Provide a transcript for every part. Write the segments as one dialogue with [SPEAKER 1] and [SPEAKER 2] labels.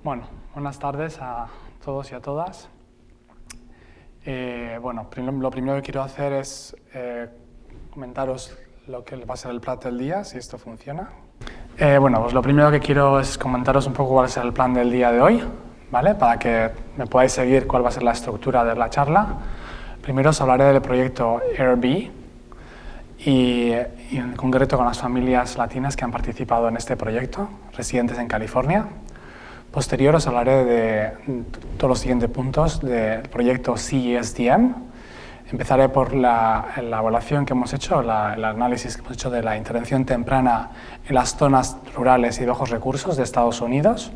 [SPEAKER 1] Bueno, buenas tardes a todos y a todas. Lo primero que quiero hacer es comentaros lo que va a ser el plan del día, si esto funciona. Pues lo primero que quiero es comentaros un poco cuál es el plan del día de hoy, ¿vale? Para que me podáis seguir cuál va a ser la estructura de la charla. Primero os hablaré del proyecto Airbnb y en concreto con las familias latinas que han participado en este proyecto, residentes en California. Posterior os hablaré de todos los siguientes puntos del proyecto CESDM. Empezaré por la evaluación que hemos hecho, el análisis que hemos hecho de la intervención temprana en las zonas rurales y de bajos recursos de Estados Unidos.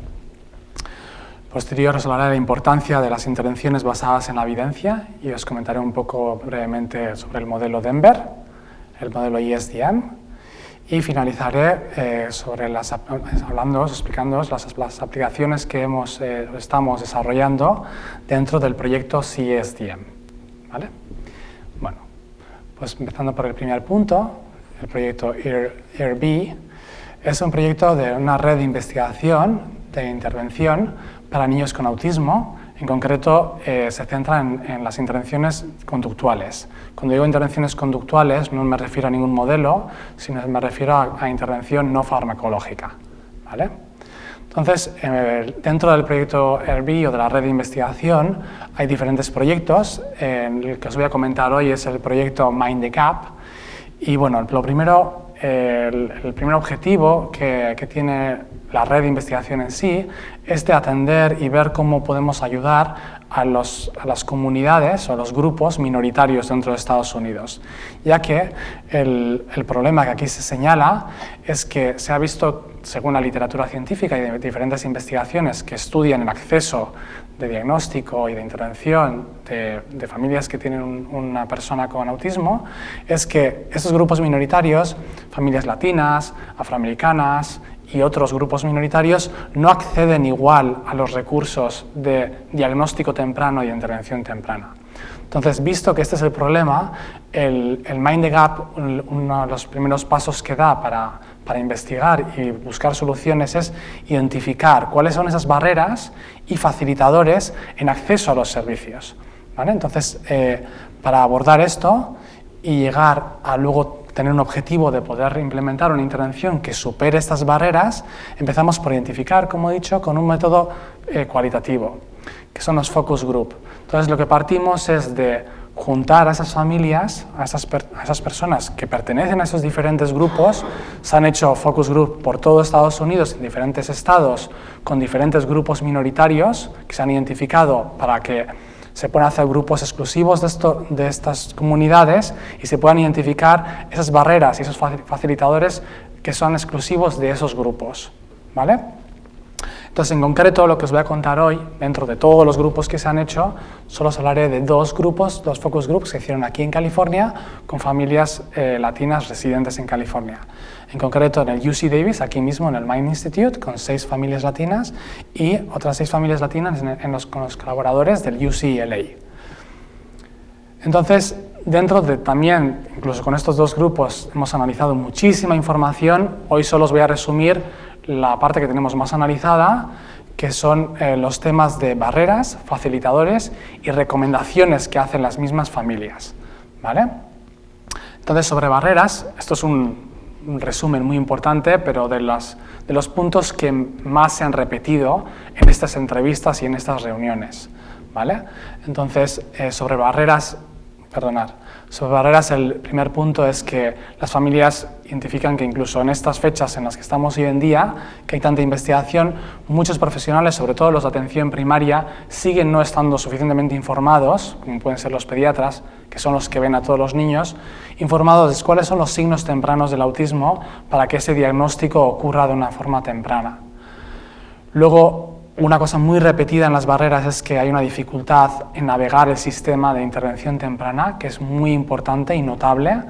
[SPEAKER 1] Posterior os hablaré de la importancia de las intervenciones basadas en la evidencia y os comentaré un poco brevemente sobre el modelo Denver, el modelo ESDM. Y finalizaré explicándoos las aplicaciones que estamos desarrollando dentro del proyecto CESDM, ¿vale? Bueno, pues empezando por el primer punto, el proyecto Airbnb es un proyecto de una red de investigación, de intervención para niños con autismo. En concreto, se centra en las intervenciones conductuales. Cuando digo intervenciones conductuales, no me refiero a ningún modelo, sino me refiero a intervención no farmacológica, ¿vale? Entonces, dentro del proyecto Airbnb o de la red de investigación, hay diferentes proyectos. El que os voy a comentar hoy es el proyecto Mind the Gap. Y bueno, el primer objetivo que tiene la red de investigación en sí es de atender y ver cómo podemos ayudar a las comunidades o a los grupos minoritarios dentro de Estados Unidos, ya que el problema que aquí se señala es que se ha visto, según la literatura científica y de diferentes investigaciones que estudian el acceso de diagnóstico y de intervención de familias que tienen una persona con autismo, es que esos grupos minoritarios, familias latinas, afroamericanas y otros grupos minoritarios, no acceden igual a los recursos de diagnóstico temprano y de intervención temprana. Entonces, visto que este es el problema, el Mind the Gap, uno de los primeros pasos que da para investigar y buscar soluciones es identificar cuáles son esas barreras y facilitadores en acceso a los servicios, ¿vale? Entonces, para abordar esto y llegar a luego tener un objetivo de poder implementar una intervención que supere estas barreras, empezamos por identificar, como he dicho, con un método cualitativo, que son los focus group. Entonces, lo que partimos es de juntar a esas familias, a esas personas que pertenecen a esos diferentes grupos. Se han hecho focus group por todo Estados Unidos, en diferentes estados, con diferentes grupos minoritarios que se han identificado para que se puedan hacer grupos exclusivos de estas comunidades y se puedan identificar esas barreras y esos facilitadores que son exclusivos de esos grupos, ¿vale? Entonces, en concreto, lo que os voy a contar hoy, dentro de todos los grupos que se han hecho, solo os hablaré de dos focus groups que se hicieron aquí en California con familias latinas residentes en California. En concreto, en el UC Davis, aquí mismo en el Mind Institute, con 6 familias latinas y otras 6 familias latinas con los colaboradores del UCLA. Entonces, dentro de también, incluso con estos dos grupos, hemos analizado muchísima información. Hoy solo os voy a resumir la parte que tenemos más analizada, que son los temas de barreras, facilitadores y recomendaciones que hacen las mismas familias, ¿vale? Entonces, sobre barreras, esto es un resumen muy importante, pero de los puntos que más se han repetido en estas entrevistas y en estas reuniones, ¿vale? Entonces, sobre barreras, el primer punto es que las familias identifican que incluso en estas fechas en las que estamos hoy en día, que hay tanta investigación, muchos profesionales, sobre todo los de atención primaria, siguen no estando suficientemente informados, como pueden ser los pediatras, que son los que ven a todos los niños, informados de cuáles son los signos tempranos del autismo para que ese diagnóstico ocurra de una forma temprana. Luego, una cosa muy repetida en las barreras es que hay una dificultad en navegar el sistema de intervención temprana, que es muy importante y notable.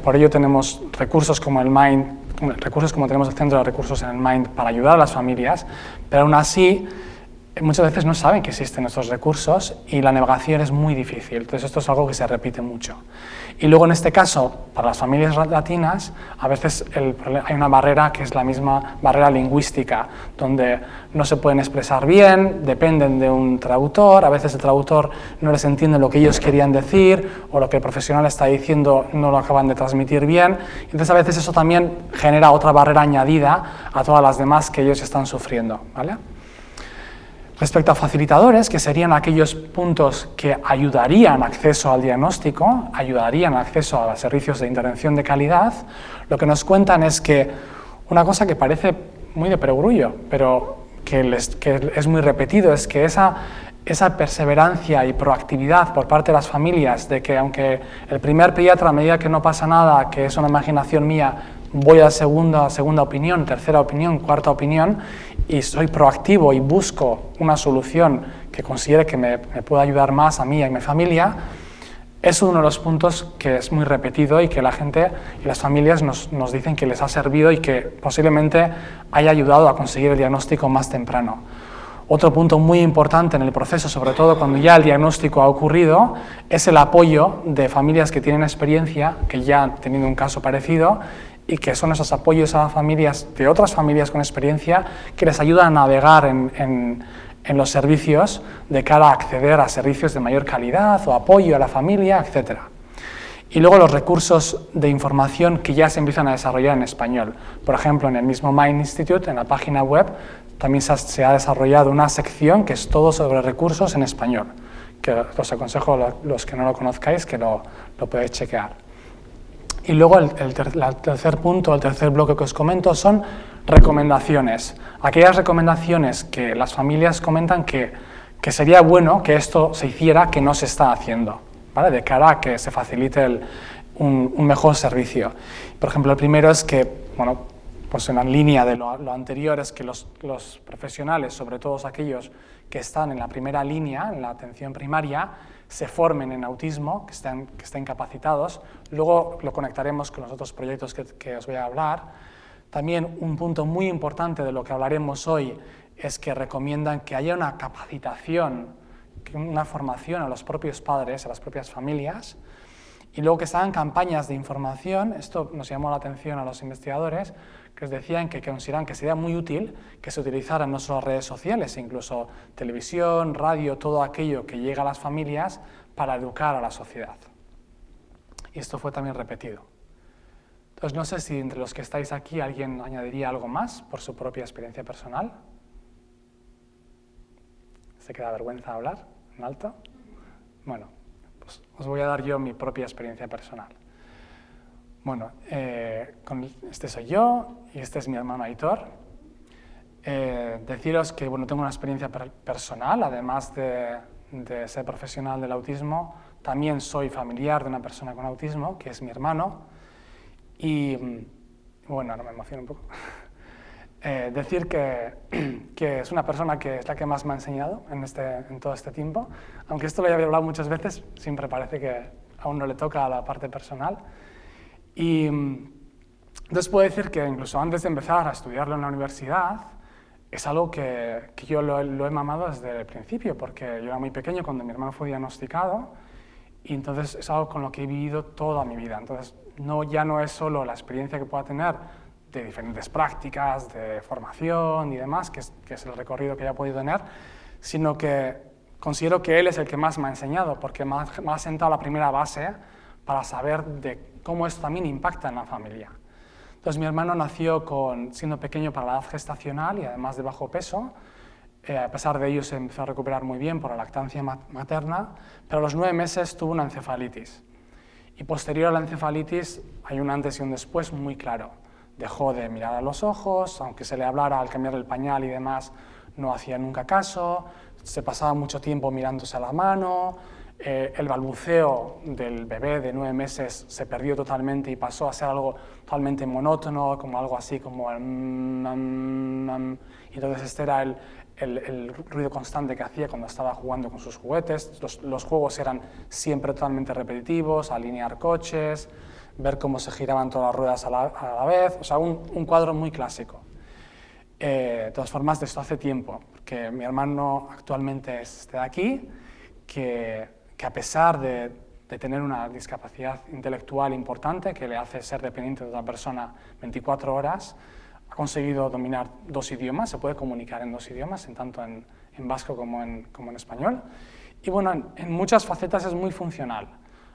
[SPEAKER 1] Por ello tenemos recursos como el Mind, tenemos el Centro de Recursos en el Mind para ayudar a las familias, pero aún así muchas veces no saben que existen estos recursos y la navegación es muy difícil. Entonces esto es algo que se repite mucho. Y luego en este caso, para las familias latinas, a veces hay una barrera que es la misma barrera lingüística, donde no se pueden expresar bien, dependen de un traductor, a veces el traductor no les entiende lo que ellos querían decir o lo que el profesional está diciendo no lo acaban de transmitir bien. Entonces a veces eso también genera otra barrera añadida a todas las demás que ellos están sufriendo, ¿vale? Respecto a facilitadores, que serían aquellos puntos que ayudarían acceso al diagnóstico, ayudarían acceso a los servicios de intervención de calidad, lo que nos cuentan es que una cosa que parece muy de perogrullo, pero que es muy repetido, es que esa perseverancia y proactividad por parte de las familias, de que aunque el primer pediatra me diga que no pasa nada, que es una imaginación mía, voy a segunda opinión, tercera opinión, cuarta opinión, y soy proactivo y busco una solución que considere que me pueda ayudar más a mí y a mi familia, es uno de los puntos que es muy repetido y que la gente y las familias nos dicen que les ha servido y que posiblemente haya ayudado a conseguir el diagnóstico más temprano. Otro punto muy importante en el proceso, sobre todo cuando ya el diagnóstico ha ocurrido, es el apoyo de familias que tienen experiencia, que ya han tenido un caso parecido, y que son esos apoyos a familias de otras familias con experiencia que les ayudan a navegar en los servicios de cara a acceder a servicios de mayor calidad o apoyo a la familia, etc. Y luego los recursos de información que ya se empiezan a desarrollar en español. Por ejemplo, en el mismo Mind Institute, en la página web, también se ha desarrollado una sección que es todo sobre recursos en español, que os aconsejo a los que no lo conozcáis que lo podéis chequear. Y luego el tercer punto, el tercer bloque que os comento son recomendaciones. Aquellas recomendaciones que las familias comentan que sería bueno que esto se hiciera, que no se está haciendo, ¿vale? De cara a que se facilite un mejor servicio. Por ejemplo, el primero es que, bueno, pues en la línea de lo anterior, es que los profesionales, sobre todo aquellos que están en la primera línea, en la atención primaria, se formen en autismo, que estén capacitados. Luego lo conectaremos con los otros proyectos que os voy a hablar. También un punto muy importante de lo que hablaremos hoy es que recomiendan que haya una capacitación, una formación a los propios padres, a las propias familias, y luego que se hagan campañas de información. Esto nos llamó la atención a los investigadores, que os decían que consideran que sería muy útil que se utilizaran no solo redes sociales, incluso televisión, radio, todo aquello que llega a las familias para educar a la sociedad. Y esto fue también repetido. Entonces, no sé si entre los que estáis aquí alguien añadiría algo más por su propia experiencia personal. ¿Se queda vergüenza hablar en alto? Bueno, pues os voy a dar yo mi propia experiencia personal. Bueno, este soy yo y este es mi hermano Aitor. Deciros que bueno, tengo una experiencia personal, además de ser profesional del autismo, también soy familiar de una persona con autismo, que es mi hermano. Y bueno, ahora me emociono un poco. Decir que es una persona que es la que más me ha enseñado en todo este tiempo. Aunque esto lo he hablado muchas veces, siempre parece que aún no le toca a la parte personal. Y entonces puedo decir que incluso antes de empezar a estudiarlo en la universidad, es algo que yo lo he mamado desde el principio, porque yo era muy pequeño cuando mi hermano fue diagnosticado, y entonces es algo con lo que he vivido toda mi vida. Entonces ya no es solo la experiencia que pueda tener de diferentes prácticas, de formación y demás, que es el recorrido que ya he podido tener, sino que considero que él es el que más me ha enseñado, porque me ha sentado la primera base para saber de cómo esto también impacta en la familia. Entonces mi hermano nació siendo pequeño para la edad gestacional y además de bajo peso. A pesar de ello se empezó a recuperar muy bien por la lactancia materna, pero a los 9 meses tuvo una encefalitis. Y posterior a la encefalitis hay un antes y un después muy claro. Dejó de mirar a los ojos, aunque se le hablara al cambiar el pañal y demás, no hacía nunca caso, se pasaba mucho tiempo mirándose a la mano, el balbuceo del bebé de 9 meses se perdió totalmente y pasó a ser algo totalmente monótono, como algo así como el y entonces este era el ruido constante que hacía cuando estaba jugando con sus juguetes. Los juegos eran siempre totalmente repetitivos, alinear coches, ver cómo se giraban todas las ruedas a la vez, o sea, un cuadro muy clásico. De todas formas, de esto hace tiempo, porque mi hermano actualmente es de aquí, que a pesar de tener una discapacidad intelectual importante que le hace ser dependiente de otra persona 24 horas, ha conseguido dominar 2 idiomas, se puede comunicar en 2 idiomas, tanto en vasco como en español. Y bueno, en muchas facetas es muy funcional,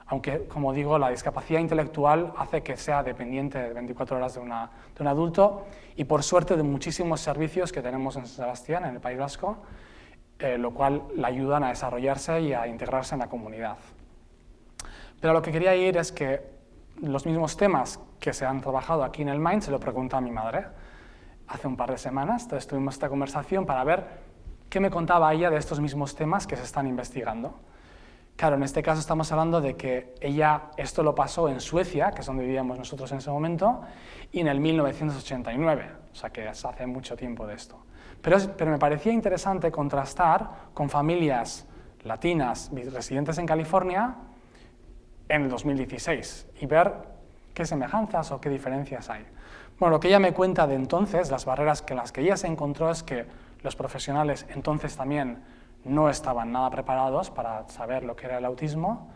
[SPEAKER 1] aunque, como digo, la discapacidad intelectual hace que sea dependiente de 24 horas de un adulto y, por suerte, de muchísimos servicios que tenemos en San Sebastián, en el País Vasco, lo cual le ayudan a desarrollarse y a integrarse en la comunidad. Pero a lo que quería ir es que los mismos temas que se han trabajado aquí en el MIND se lo pregunté a mi madre hace un par de semanas. Entonces tuvimos esta conversación para ver qué me contaba ella de estos mismos temas que se están investigando. Claro, en este caso estamos hablando de que ella esto lo pasó en Suecia, que es donde vivíamos nosotros en ese momento, y en el 1989, o sea que hace mucho tiempo de esto. Pero me parecía interesante contrastar con familias latinas residentes en California en el 2016 y ver qué semejanzas o qué diferencias hay. Bueno, lo que ella me cuenta de entonces, las barreras que las que ella se encontró es que los profesionales entonces también no estaban nada preparados para saber lo que era el autismo.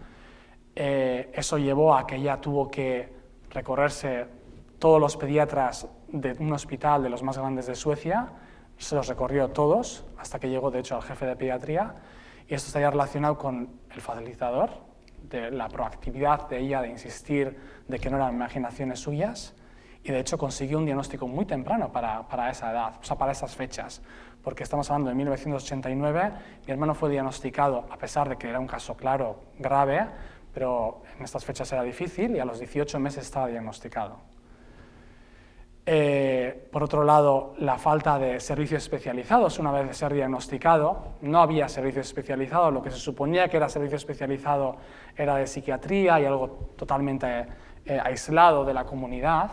[SPEAKER 1] Eso llevó a que ella tuvo que recorrerse todos los pediatras de un hospital de los más grandes de Suecia, se los recorrió todos hasta que llegó de hecho al jefe de pediatría, y esto estaría relacionado con el facilitador, de la proactividad de ella de insistir de que no eran imaginaciones suyas, y de hecho consiguió un diagnóstico muy temprano para esa edad, o sea, para esas fechas, porque estamos hablando de 1989, mi hermano fue diagnosticado, a pesar de que era un caso claro, grave, pero en estas fechas era difícil y a los 18 meses estaba diagnosticado. Por otro lado, la falta de servicios especializados. Una vez de ser diagnosticado, no había servicios especializados, lo que se suponía que era servicio especializado era de psiquiatría y algo totalmente aislado de la comunidad.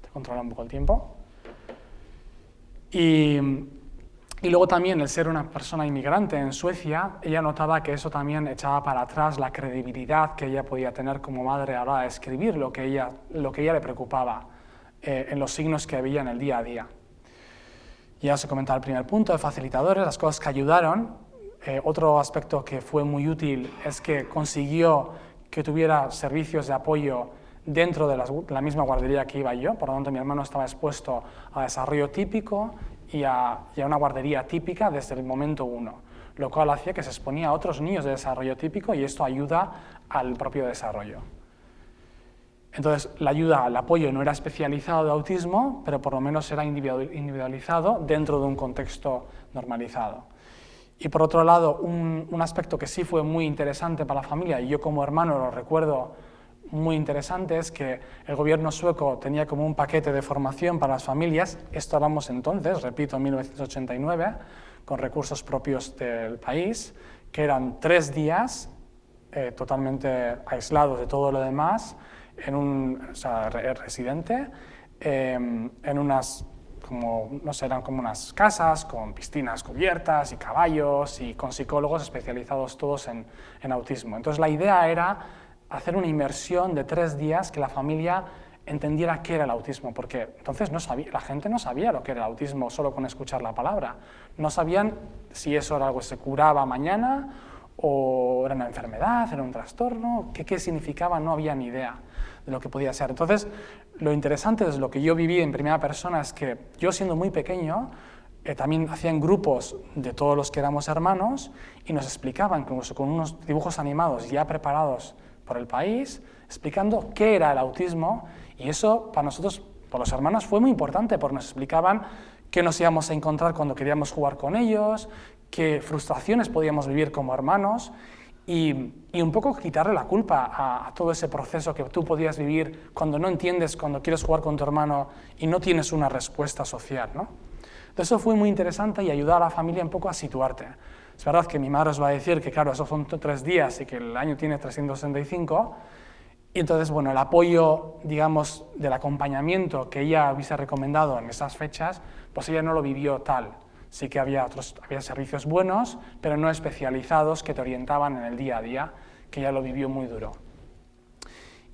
[SPEAKER 1] Te controla un poco el tiempo. Y luego también el ser una persona inmigrante en Suecia, ella notaba que eso también echaba para atrás la credibilidad que ella podía tener como madre a la hora de escribir lo que ella le preocupaba en los signos que veía en el día a día. Ya os he comentado el primer punto de facilitadores, las cosas que ayudaron. Otro aspecto que fue muy útil es que consiguió que tuviera servicios de apoyo dentro de la misma guardería que iba yo, por lo tanto mi hermano estaba expuesto a desarrollo típico y a una guardería típica desde el momento 1, lo cual hacía que se exponía a otros niños de desarrollo típico y esto ayuda al propio desarrollo. Entonces, la ayuda, el apoyo no era especializado de autismo, pero por lo menos era individualizado dentro de un contexto normalizado. Y por otro lado, un aspecto que sí fue muy interesante para la familia, y yo como hermano lo recuerdo muy interesante, es que el gobierno sueco tenía como un paquete de formación para las familias, esto hablamos entonces, repito, en 1989, con recursos propios del país, que eran 3 días totalmente aislados de todo lo demás, residente, en unas, eran como unas casas con piscinas cubiertas y caballos y con psicólogos especializados todos en autismo. Entonces la idea era hacer una inmersión de 3 días que la familia entendiera qué era el autismo, porque entonces la gente no sabía lo que era el autismo solo con escuchar la palabra. No sabían si eso era algo que se curaba mañana o era una enfermedad, era un trastorno, qué significaba, no había ni idea de lo que podía ser. Entonces, lo interesante desde lo que yo viví en primera persona es que yo, siendo muy pequeño, también hacían grupos de todos los que éramos hermanos y nos explicaban, con unos dibujos animados ya preparados por el país, explicando qué era el autismo, y eso para nosotros, por los hermanos, fue muy importante porque nos explicaban qué nos íbamos a encontrar cuando queríamos jugar con ellos, qué frustraciones podíamos vivir como hermanos y un poco quitarle la culpa a todo ese proceso que tú podías vivir cuando no entiendes, cuando quieres jugar con tu hermano y no tienes una respuesta social, ¿no? Entonces eso fue muy interesante y ayudó a la familia un poco a situarte. Es verdad que mi madre os va a decir que, claro, esos son 3 días y que el año tiene 365, y entonces, bueno, el apoyo, digamos, del acompañamiento que ella hubiese recomendado en esas fechas, pues ella no lo vivió tal. Sí que había servicios buenos, pero no especializados que te orientaban en el día a día, que ella lo vivió muy duro.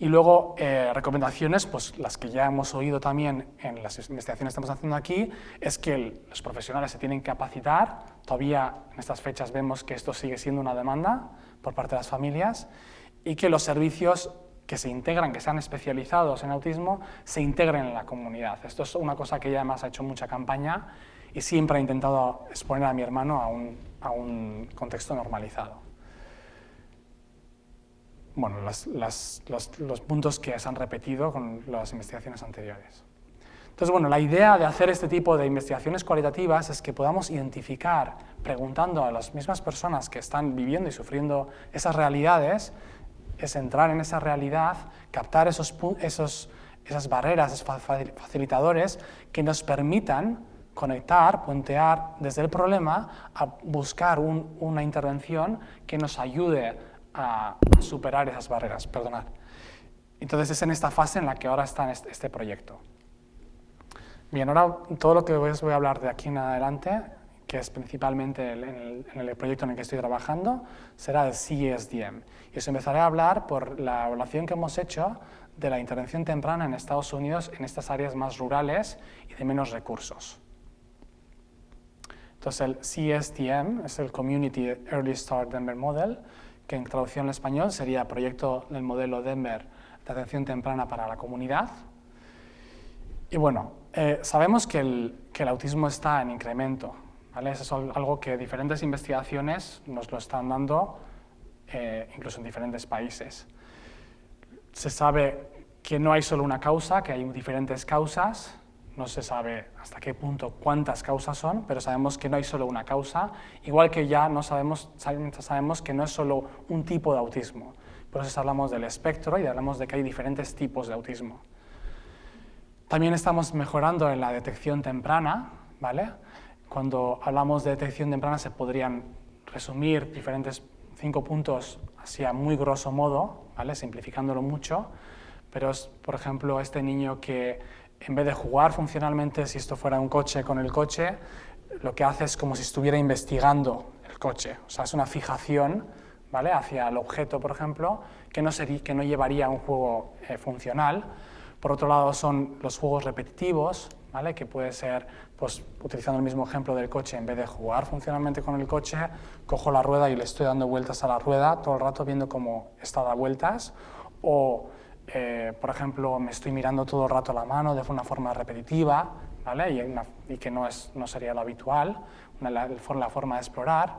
[SPEAKER 1] Y luego, recomendaciones, pues las que ya hemos oído también en las investigaciones que estamos haciendo aquí, es que los profesionales se tienen que capacitar. Todavía en estas fechas vemos que esto sigue siendo una demanda por parte de las familias, y que los servicios que se integran, que sean especializados en autismo, se integren en la comunidad. Esto es una cosa que ella además ha hecho mucha campaña y siempre ha intentado exponer a mi hermano a un contexto normalizado. Bueno, los puntos que se han repetido con las investigaciones anteriores. Entonces, bueno, la idea de hacer este tipo de investigaciones cualitativas es que podamos identificar, preguntando a las mismas personas que están viviendo y sufriendo esas realidades, es entrar en esa realidad, captar esas barreras, esos facilitadores que nos permitan conectar, puentear desde el problema a buscar una intervención que nos ayude a superar esas barreras, perdonad. Entonces es en esta fase en la que ahora está este proyecto. Bien, ahora todo lo que os voy a hablar de aquí en adelante, que es principalmente en el proyecto en el que estoy trabajando, será el CESDM. Y os empezaré a hablar por la evaluación que hemos hecho de la intervención temprana en Estados Unidos en estas áreas más rurales y de menos recursos. Entonces el CSTM es el Community Early Start Denver Model, que en traducción al español sería Proyecto del Modelo Denver de Atención Temprana para la Comunidad. Y bueno, sabemos que el autismo está en incremento, ¿vale? Eso es algo que diferentes investigaciones nos lo están dando, incluso en diferentes países. Se sabe que no hay solo una causa, que hay diferentes causas. No se sabe hasta qué punto cuántas causas son, pero sabemos que no hay solo una causa, igual que ya no sabemos que no es solo un tipo de autismo. Por eso hablamos del espectro y hablamos de que hay diferentes tipos de autismo. También estamos mejorando en la detección temprana, ¿vale? Cuando hablamos de detección temprana se podrían resumir diferentes 5 puntos así a muy grosso modo, ¿vale? Simplificándolo mucho, pero es, por ejemplo, este niño que en vez de jugar funcionalmente, si esto fuera un coche con el coche, lo que hace es como si estuviera investigando el coche. O sea, es una fijación, ¿vale?, hacia el objeto, por ejemplo, que no llevaría a un juego funcional. Por otro lado, son los juegos repetitivos, ¿vale?, que puede ser, pues, utilizando el mismo ejemplo del coche, en vez de jugar funcionalmente con el coche, cojo la rueda y le estoy dando vueltas a la rueda todo el rato viendo cómo está da vueltas, o por ejemplo, me estoy mirando todo el rato la mano de una forma repetitiva, ¿vale? Y que no sería lo habitual, la forma de explorar.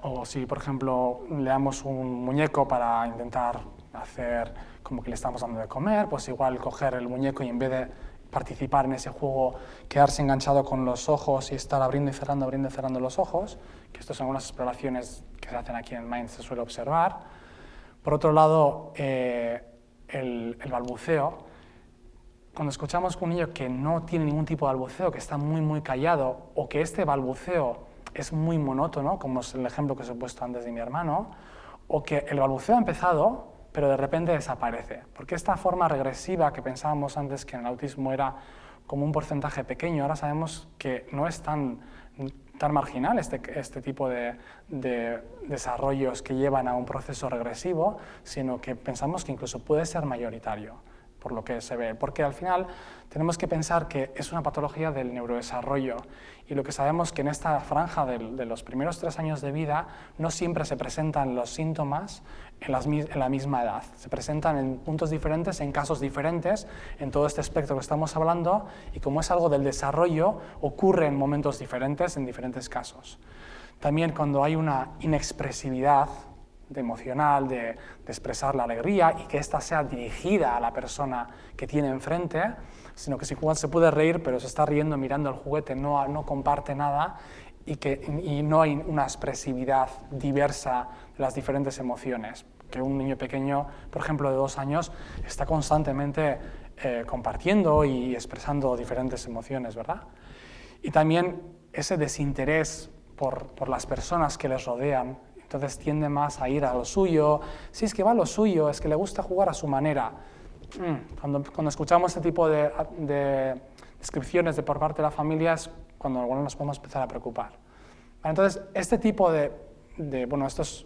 [SPEAKER 1] O si, por ejemplo, le damos un muñeco para intentar hacer como que le estamos dando de comer, pues igual coger el muñeco y en vez de participar en ese juego, quedarse enganchado con los ojos y estar abriendo y cerrando los ojos, que estas son algunas exploraciones que se hacen aquí en Mind, se suele observar. Por otro lado, el balbuceo. Cuando escuchamos con un niño que no tiene ningún tipo de balbuceo, que está muy, muy callado, o que este balbuceo es muy monótono, como es el ejemplo que os he puesto antes de mi hermano, o que el balbuceo ha empezado, pero de repente desaparece. Porque esta forma regresiva que pensábamos antes que en el autismo era como un porcentaje pequeño, ahora sabemos que no es tan marginal este tipo de desarrollos que llevan a un proceso regresivo, sino que pensamos que incluso puede ser mayoritario, por lo que se ve. Porque al final tenemos que pensar que es una patología del neurodesarrollo y lo que sabemos que en esta franja de los primeros 3 años de vida no siempre se presentan los síntomas en la misma edad. Se presentan en puntos diferentes, en casos diferentes, en todo este espectro que estamos hablando, y como es algo del desarrollo, ocurre en momentos diferentes, en diferentes casos. También cuando hay una inexpresividad emocional, de expresar la alegría y que ésta sea dirigida a la persona que tiene enfrente, sino que si se puede reír, pero se está riendo mirando el juguete, no comparte nada, y no hay una expresividad diversa de las diferentes emociones. Que un niño pequeño, por ejemplo, de 2 años, está constantemente compartiendo y expresando diferentes emociones, ¿verdad? Y también ese desinterés por las personas que les rodean, entonces tiende más a ir a lo suyo. Si es que va a lo suyo, es que le gusta jugar a su manera. Cuando escuchamos este tipo de descripciones por parte de la familia es cuando nos podemos empezar a preocupar. Entonces, este tipo bueno, esto es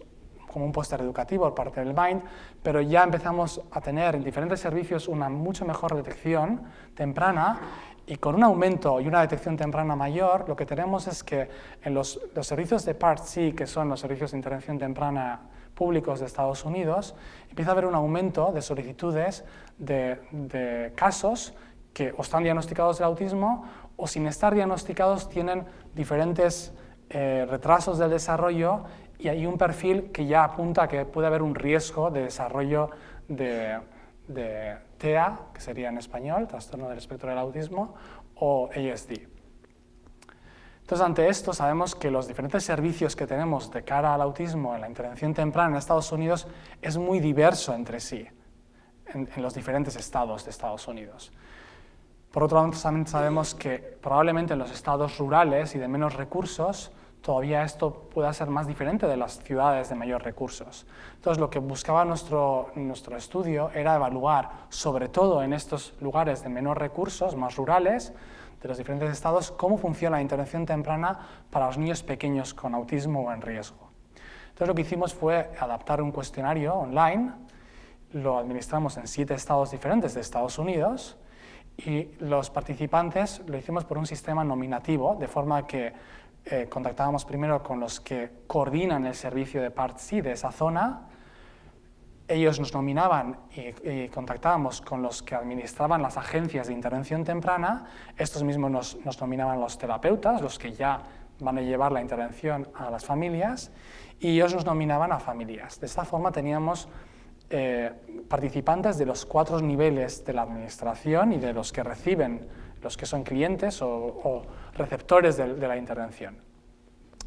[SPEAKER 1] como un póster educativo por parte del Mind, pero ya empezamos a tener en diferentes servicios una mucho mejor detección temprana, y con un aumento y una detección temprana mayor, lo que tenemos es que en los servicios de Part C, que son los servicios de intervención temprana públicos de Estados Unidos, empieza a haber un aumento de solicitudes de casos que o están diagnosticados de autismo o sin estar diagnosticados tienen diferentes retrasos del desarrollo, y hay un perfil que ya apunta a que puede haber un riesgo de desarrollo de TEA, que sería en español, trastorno del espectro del autismo, o ASD. Entonces, ante esto, sabemos que los diferentes servicios que tenemos de cara al autismo en la intervención temprana en Estados Unidos es muy diverso entre sí, en los diferentes estados de Estados Unidos. Por otro lado, también sabemos que probablemente en los estados rurales y de menos recursos, todavía esto pueda ser más diferente de las ciudades de mayores recursos. Entonces, lo que buscaba nuestro estudio era evaluar, sobre todo en estos lugares de menor recursos, más rurales, de los diferentes estados, cómo funciona la intervención temprana para los niños pequeños con autismo o en riesgo. Entonces, lo que hicimos fue adaptar un cuestionario online, lo administramos en 7 estados diferentes de Estados Unidos, y los participantes lo hicimos por un sistema nominativo, de forma que contactábamos primero con los que coordinan el servicio de Part C de esa zona, ellos nos nominaban y contactábamos con los que administraban las agencias de intervención temprana, estos mismos nos nominaban los terapeutas, los que ya van a llevar la intervención a las familias, y ellos nos nominaban a familias. De esta forma teníamos participantes de los 4 niveles de la administración y de los que reciben, los que son clientes o receptores de la intervención.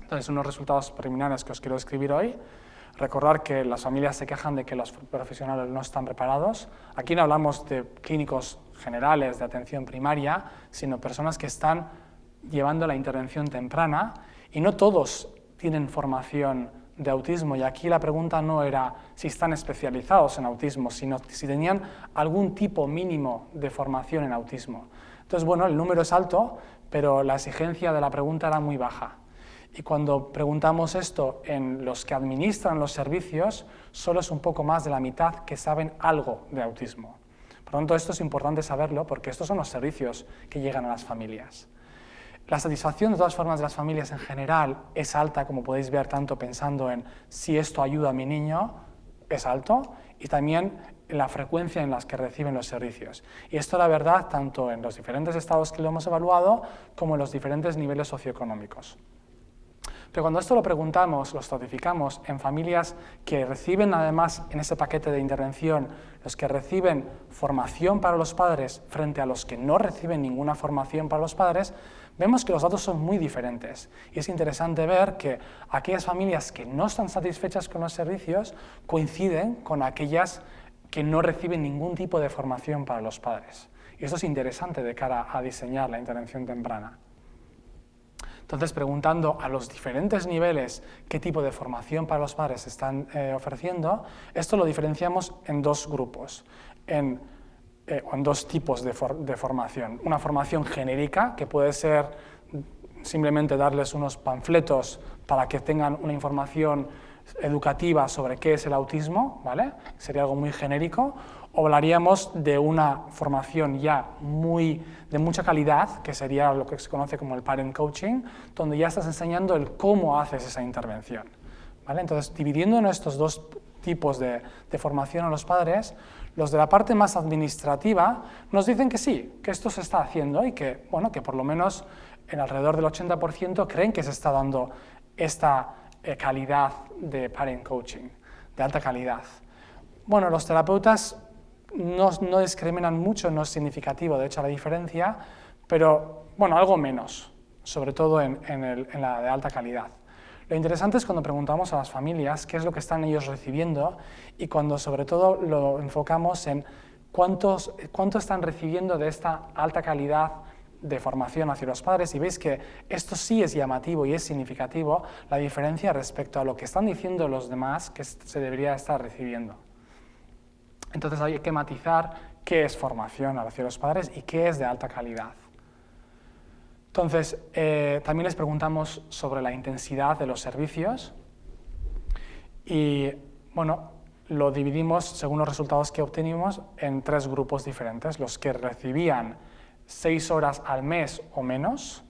[SPEAKER 1] Entonces, unos resultados preliminares que os quiero describir hoy. Recordar que las familias se quejan de que los profesionales no están preparados. Aquí no hablamos de clínicos generales de atención primaria, sino personas que están llevando la intervención temprana, y no todos tienen formación de autismo, y aquí la pregunta no era si están especializados en autismo, sino si tenían algún tipo mínimo de formación en autismo. Entonces, bueno, el número es alto, pero la exigencia de la pregunta era muy baja. Y cuando preguntamos esto en los que administran los servicios, solo es un poco más de la mitad que saben algo de autismo. Por lo tanto, esto es importante saberlo, porque estos son los servicios que llegan a las familias. La satisfacción, de todas formas, de las familias en general es alta, como podéis ver, tanto pensando en si esto ayuda a mi niño, es alto, y también en la frecuencia en las que reciben los servicios. Y esto, la verdad, tanto en los diferentes estados que lo hemos evaluado, como en los diferentes niveles socioeconómicos. Pero cuando esto lo preguntamos, lo estratificamos en familias que reciben, además, en ese paquete de intervención, los que reciben formación para los padres frente a los que no reciben ninguna formación para los padres, vemos que los datos son muy diferentes. Y es interesante ver que aquellas familias que no están satisfechas con los servicios coinciden con aquellas que no reciben ningún tipo de formación para los padres. Y esto es interesante de cara a diseñar la intervención temprana. Entonces, preguntando a los diferentes niveles qué tipo de formación para los padres están ofreciendo, esto lo diferenciamos en 2 grupos, en 2 tipos de formación. Una formación genérica, que puede ser simplemente darles unos panfletos para que tengan una información educativa sobre qué es el autismo, ¿vale? Sería algo muy genérico. O hablaríamos de una formación ya de mucha calidad, que sería lo que se conoce como el parent coaching, donde ya estás enseñando el cómo haces esa intervención, ¿vale? Entonces, dividiendo en estos 2 tipos de formación a los padres, los de la parte más administrativa nos dicen que sí, que esto se está haciendo y que, bueno, que por lo menos en alrededor del 80% creen que se está dando esta calidad de parent coaching, de alta calidad. Bueno, los terapeutas no discriminan mucho, no es significativo, de hecho, la diferencia, pero, bueno, algo menos, sobre todo en la de alta calidad. Lo interesante es cuando preguntamos a las familias qué es lo que están ellos recibiendo, y cuando, sobre todo, lo enfocamos en cuánto están recibiendo de esta alta calidad de formación hacia los padres, y veis que esto sí es llamativo y es significativo, la diferencia respecto a lo que están diciendo los demás que se debería estar recibiendo. Entonces hay que matizar qué es formación hacia los padres y qué es de alta calidad. Entonces, también les preguntamos sobre la intensidad de los servicios, Y bueno, lo dividimos, según los resultados que obtenimos, en 3 grupos diferentes. Los que recibían 6 horas al mes o menos,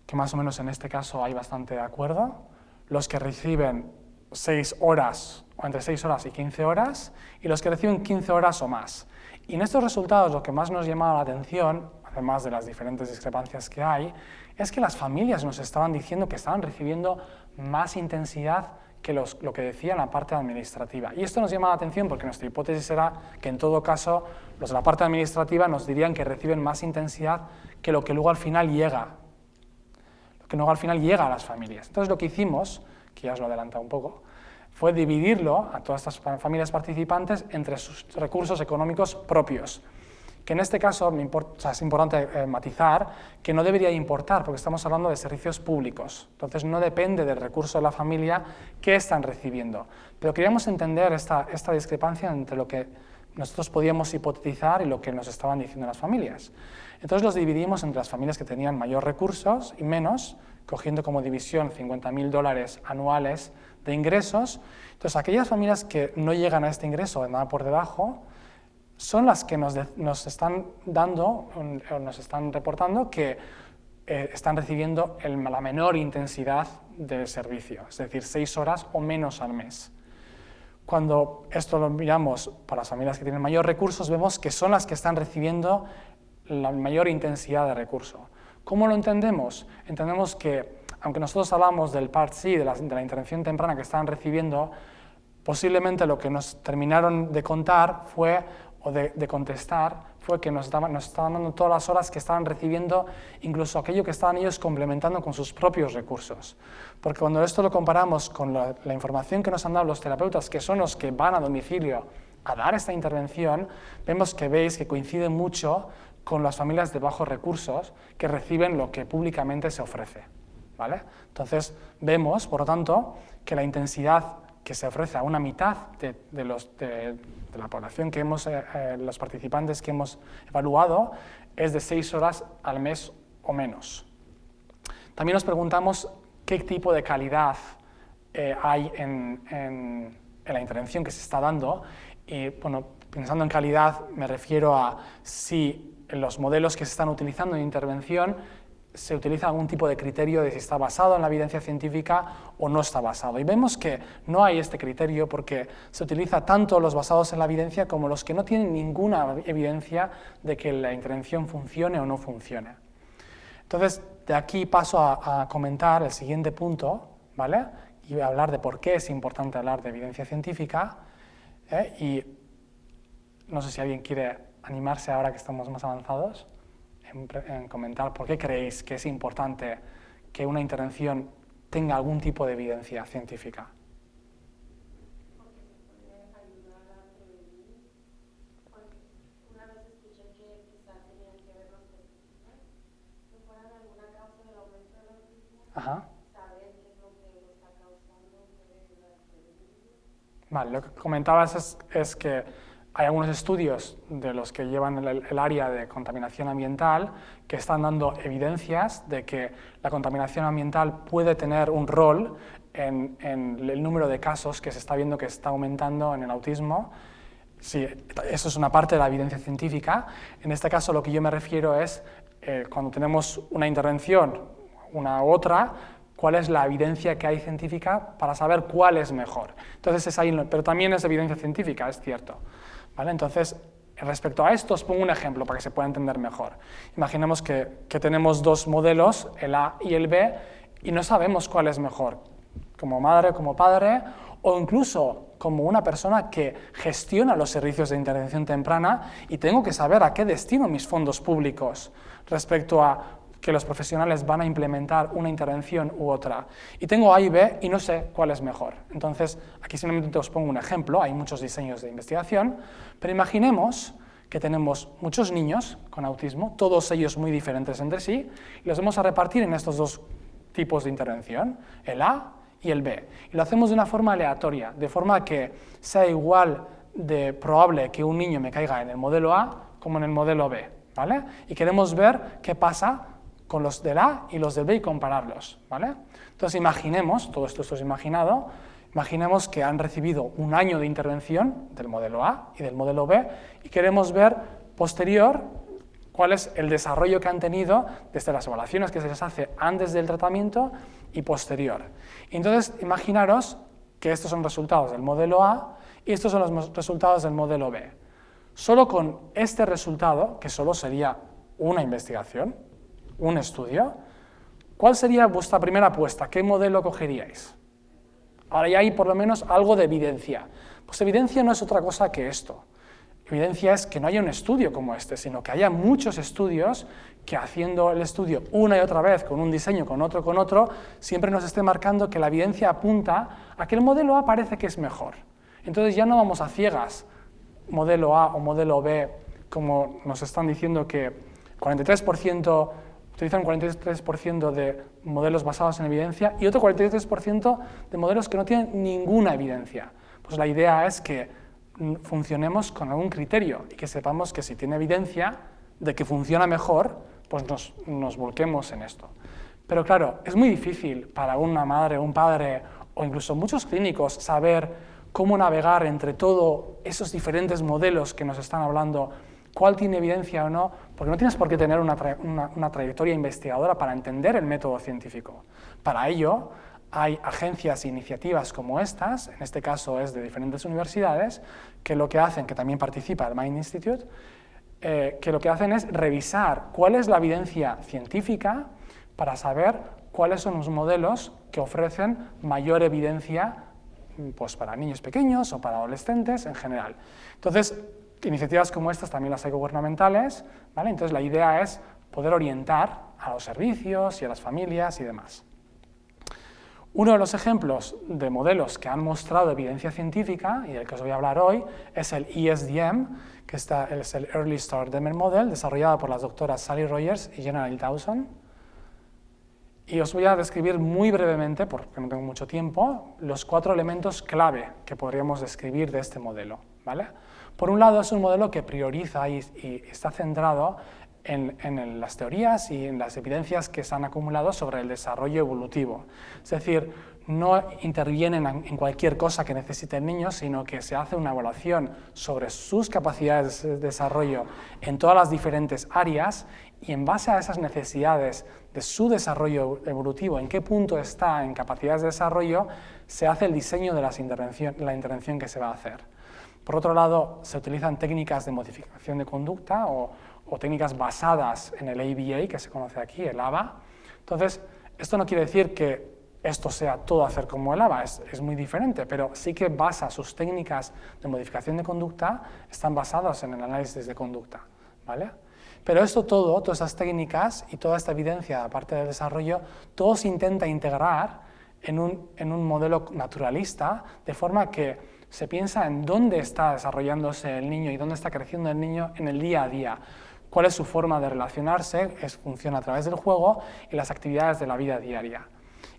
[SPEAKER 1] que más o menos en este caso hay bastante de acuerdo. Los que reciben 6 horas, o entre 6 horas y 15 horas, y los que reciben 15 horas o más. Y en estos resultados lo que más nos llamaba la atención, además de las diferentes discrepancias que hay, es que las familias nos estaban diciendo que estaban recibiendo más intensidad que lo que decía la parte administrativa. Y esto nos llama la atención porque nuestra hipótesis era que en todo caso los de la parte administrativa nos dirían que reciben más intensidad que lo que luego al final llega, a las familias. Entonces lo que hicimos, que ya os lo he adelantado un poco, fue dividirlo a todas estas familias participantes entre sus recursos económicos propios, que en este caso es importante matizar que no debería importar porque estamos hablando de servicios públicos, entonces no depende del recurso de la familia que están recibiendo. Pero queríamos entender esta discrepancia entre lo que nosotros podíamos hipotetizar y lo que nos estaban diciendo las familias. Entonces los dividimos entre las familias que tenían mayor recursos y menos, cogiendo como división $50.000 anuales de ingresos. Entonces aquellas familias que no llegan a este ingreso de nada por debajo son las que nos están dando, o nos están reportando que están recibiendo la menor intensidad de servicio, es decir, 6 horas o menos al mes. Cuando esto lo miramos para las familias que tienen mayor recursos, vemos que son las que están recibiendo la mayor intensidad de recurso. ¿Cómo lo entendemos? Entendemos que, aunque nosotros hablamos del Part C, de la intervención temprana que estaban recibiendo, posiblemente lo que nos terminaron de contar fue, o de contestar, fue que nos estaban dando todas las horas que estaban recibiendo, incluso aquello que estaban ellos complementando con sus propios recursos. Porque cuando esto lo comparamos con la información que nos han dado los terapeutas, que son los que van a domicilio a dar esta intervención, vemos que veis que coincide mucho con las familias de bajos recursos que reciben lo que públicamente se ofrece, ¿vale? Entonces vemos, por lo tanto, que la intensidad que se ofrece a una mitad de la población que los participantes que hemos evaluado es de 6 horas al mes o menos. También nos preguntamos qué tipo de calidad hay en la intervención que se está dando. Y bueno, pensando en calidad me refiero a si en los modelos que se están utilizando en intervención se utiliza algún tipo de criterio de si está basado en la evidencia científica o no está basado. Y vemos que no hay este criterio porque se utiliza tanto los basados en la evidencia como los que no tienen ninguna evidencia de que la intervención funcione o no funcione. Entonces, de aquí paso a comentar el siguiente punto, ¿vale? Y voy a hablar de por qué es importante hablar de evidencia científica. Y no sé si alguien quiere animarse ahora que estamos más avanzados en comentar por qué creéis que es importante que una intervención tenga algún tipo de evidencia científica.
[SPEAKER 2] Porque se puede ayudar a prevenir, porque una vez escuché que quizás tenían que ver los pesticidas, que fueran alguna causa del aumento del autismo, saber qué es lo que lo está causando puede ayudar a prevenirlo.
[SPEAKER 1] Vale, lo que comentabas es que hay algunos estudios de los que llevan el área de contaminación ambiental que están dando evidencias de que la contaminación ambiental puede tener un rol en el número de casos que se está viendo que está aumentando en el autismo. Sí, eso es una parte de la evidencia científica. En este caso lo que yo me refiero es cuando tenemos una intervención, una u otra, cuál es la evidencia que hay científica para saber cuál es mejor. Entonces es ahí, pero también es evidencia científica, es cierto. ¿Vale? Entonces, respecto a esto, os pongo un ejemplo para que se pueda entender mejor. Imaginemos que tenemos 2 modelos, el A y el B, y no sabemos cuál es mejor, como madre, como padre, o incluso como una persona que gestiona los servicios de intervención temprana y tengo que saber a qué destino mis fondos públicos respecto a que los profesionales van a implementar una intervención u otra. Y tengo A y B y no sé cuál es mejor. Entonces, aquí simplemente os pongo un ejemplo, hay muchos diseños de investigación, pero imaginemos que tenemos muchos niños con autismo, todos ellos muy diferentes entre sí, y los vamos a repartir en estos 2 tipos de intervención, el A y el B. Y lo hacemos de una forma aleatoria, de forma que sea igual de probable que un niño me caiga en el modelo A como en el modelo B, ¿vale? Y queremos ver qué pasa con los del A y los del B y compararlos, ¿vale? Entonces imaginemos, todo esto es imaginado, Imaginemos que han recibido un año de intervención del modelo A y del modelo B y queremos ver posterior cuál es el desarrollo que han tenido desde las evaluaciones que se les hace antes del tratamiento y posterior. Y entonces, imaginaros que estos son resultados del modelo A y estos son los resultados del modelo B. Solo con este resultado, que solo sería una investigación, un estudio, ¿cuál sería vuestra primera apuesta? ¿Qué modelo cogeríais? Ahora ya hay por lo menos algo de evidencia. Pues evidencia no es otra cosa que esto. Evidencia es que no haya un estudio como este, sino que haya muchos estudios que haciendo el estudio una y otra vez, con un diseño, con otro, siempre nos esté marcando que la evidencia apunta a que el modelo A parece que es mejor. Entonces ya no vamos a ciegas, modelo A o modelo B, como nos están diciendo que 43% utilizan un 43% de modelos basados en evidencia y otro 43% de modelos que no tienen ninguna evidencia. Pues la idea es que funcionemos con algún criterio y que sepamos que si tiene evidencia de que funciona mejor, pues nos volquemos en esto. Pero claro, es muy difícil para una madre, un padre o incluso muchos clínicos saber cómo navegar entre todos esos diferentes modelos que nos están hablando, cuál tiene evidencia o no, porque no tienes por qué tener una trayectoria investigadora para entender el método científico. Para ello, hay agencias e iniciativas como estas, en este caso es de diferentes universidades, que lo que hacen, que también participa el Mind Institute, que lo que hacen es revisar cuál es la evidencia científica para saber cuáles son los modelos que ofrecen mayor evidencia pues, para niños pequeños o para adolescentes en general. Entonces, iniciativas como estas también las hay gubernamentales, ¿vale? Entonces la idea es poder orientar a los servicios y a las familias y demás. Uno de los ejemplos de modelos que han mostrado evidencia científica, y del que os voy a hablar hoy, es el ESDM, que es el Early Start Demer Model, desarrollado por las doctoras Sally Rogers y Jenna Dawson. Y os voy a describir muy brevemente, porque no tengo mucho tiempo, los 4 elementos clave que podríamos describir de este modelo, ¿vale? Por un lado, es un modelo que prioriza y está centrado en las teorías y en las evidencias que se han acumulado sobre el desarrollo evolutivo. Es decir, no intervienen en cualquier cosa que necesite el niño, sino que se hace una evaluación sobre sus capacidades de desarrollo en todas las diferentes áreas y en base a esas necesidades de su desarrollo evolutivo, en qué punto está en capacidades de desarrollo, se hace el diseño de la intervención que se va a hacer. Por otro lado, se utilizan técnicas de modificación de conducta o técnicas basadas en el ABA, que se conoce aquí, el ABA. Entonces, esto no quiere decir que esto sea todo hacer como el ABA, es muy diferente, pero sí que basa sus técnicas de modificación de conducta, están basadas en el análisis de conducta, ¿vale? Pero todas esas técnicas y toda esta evidencia, aparte del desarrollo, todo se intenta integrar en un modelo naturalista, de forma que se piensa en dónde está desarrollándose el niño y dónde está creciendo el niño en el día a día, cuál es su forma de relacionarse, funciona a través del juego y las actividades de la vida diaria.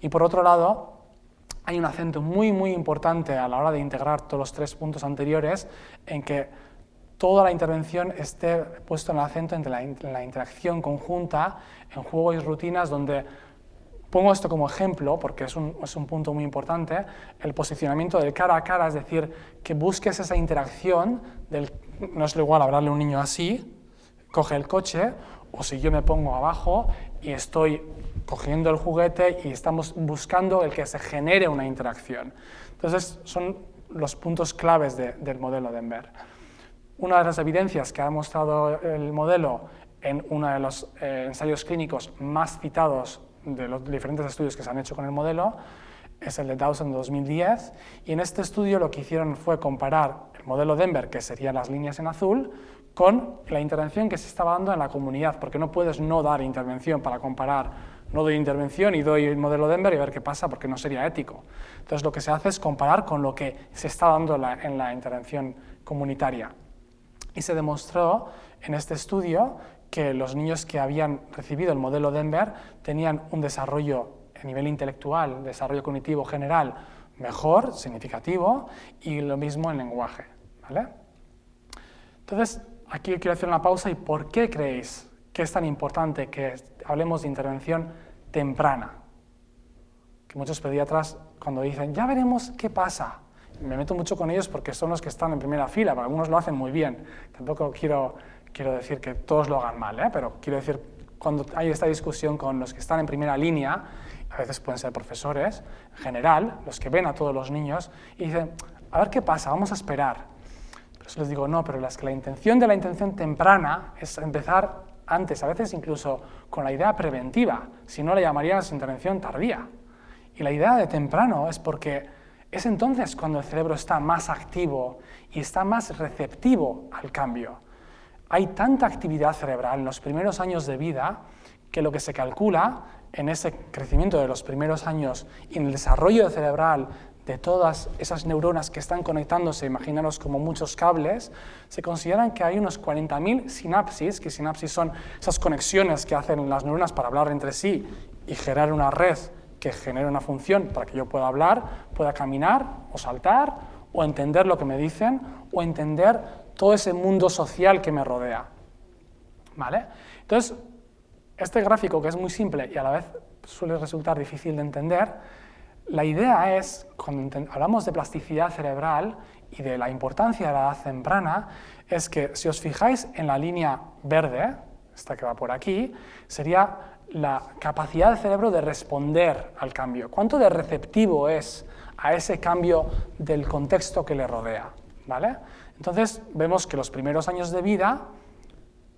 [SPEAKER 1] Y por otro lado, hay un acento muy importante a la hora de integrar todos los 3 puntos anteriores, en que toda la intervención esté puesto en el acento entre la interacción conjunta en juegos y rutinas, donde pongo esto como ejemplo porque es un punto muy importante, el posicionamiento del cara a cara, es decir, que busques esa interacción, no es lo igual hablarle a un niño así, coge el coche, o si yo me pongo abajo y estoy cogiendo el juguete y estamos buscando el que se genere una interacción. Entonces, son los puntos claves del modelo Denver. Una de las evidencias que ha mostrado el modelo en uno de los ensayos clínicos más citados de los diferentes estudios que se han hecho con el modelo es el de Dawson de 2010, y en este estudio lo que hicieron fue comparar el modelo Denver, que serían las líneas en azul, con la intervención que se estaba dando en la comunidad, porque no puedes no dar intervención para comparar, no doy intervención y doy el modelo Denver y ver qué pasa, porque no sería ético. Entonces lo que se hace es comparar con lo que se está dando en la intervención comunitaria. Y se demostró en este estudio que los niños que habían recibido el modelo Denver tenían un desarrollo a nivel intelectual, desarrollo cognitivo general mejor, significativo, y lo mismo en lenguaje, ¿vale? Entonces, aquí quiero hacer una pausa. ¿Y por qué creéis que es tan importante que hablemos de intervención temprana? que muchos pediatras cuando dicen, ya veremos qué pasa, me meto mucho con ellos porque son los que están en primera fila, porque algunos lo hacen muy bien. Tampoco quiero decir que todos lo hagan mal, pero quiero decir, cuando hay esta discusión con los que están en primera línea, a veces pueden ser profesores, en general, los que ven a todos los niños, y dicen, a ver qué pasa, vamos a esperar. Pero eso les digo, no, pero la intención de la intención temprana es empezar antes, a veces incluso con la idea preventiva, si no la llamaríamos intervención tardía. Y la idea de temprano es porque es entonces cuando el cerebro está más activo y está más receptivo al cambio. Hay tanta actividad cerebral en los primeros años de vida que lo que se calcula en ese crecimiento de los primeros años y en el desarrollo cerebral de todas esas neuronas que están conectándose, imaginaros como muchos cables, se consideran que hay unos 40.000 sinapsis, que sinapsis son esas conexiones que hacen las neuronas para hablar entre sí y generar una red que genere una función para que yo pueda hablar, pueda caminar o saltar, o entender lo que me dicen, o entender todo ese mundo social que me rodea. ¿Vale? Entonces, este gráfico, que es muy simple y a la vez suele resultar difícil de entender, la idea es, cuando hablamos de plasticidad cerebral y de la importancia de la edad temprana, es que si os fijáis en la línea verde, esta que va por aquí, sería la capacidad del cerebro de responder al cambio. ¿Cuánto de receptivo es a ese cambio del contexto que le rodea? ¿Vale? Entonces vemos que los primeros años de vida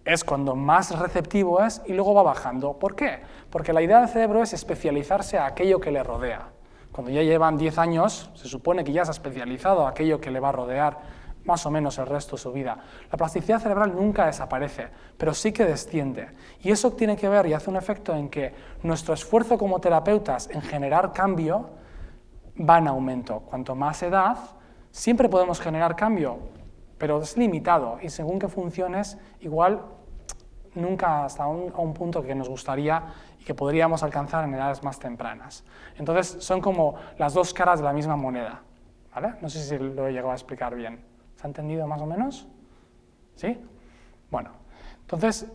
[SPEAKER 1] es cuando más receptivo es y luego va bajando. ¿Por qué? Porque la idea del cerebro es especializarse a aquello que le rodea. Cuando ya llevan 10 años, se supone que ya se ha especializado a aquello que le va a rodear más o menos el resto de su vida. La plasticidad cerebral nunca desaparece, pero sí que desciende. Y eso tiene que ver y hace un efecto en que nuestro esfuerzo como terapeutas en generar cambio va en aumento. Cuanto más edad, siempre podemos generar cambio, pero es limitado y según qué funciones, igual nunca hasta a un punto que nos gustaría y que podríamos alcanzar en edades más tempranas. Entonces son como las dos caras de la misma moneda. ¿Vale? No sé si lo he llegado a explicar bien. ¿Se ha entendido más o menos? ¿Sí? Bueno, entonces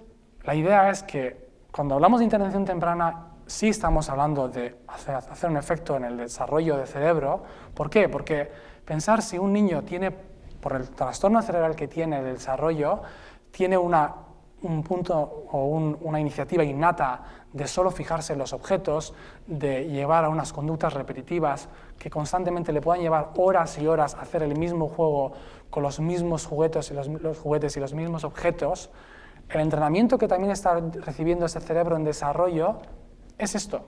[SPEAKER 1] la idea es que cuando hablamos de intervención temprana sí estamos hablando de hacer un efecto en el desarrollo del cerebro. ¿Por qué? Porque pensar si un niño tiene, por el trastorno cerebral que tiene de desarrollo, tiene un punto o una iniciativa innata de solo fijarse en los objetos, de llevar a unas conductas repetitivas que constantemente le puedan llevar horas y horas a hacer el mismo juego con los mismos juguetes y los mismos objetos, el entrenamiento que también está recibiendo ese cerebro en desarrollo es esto.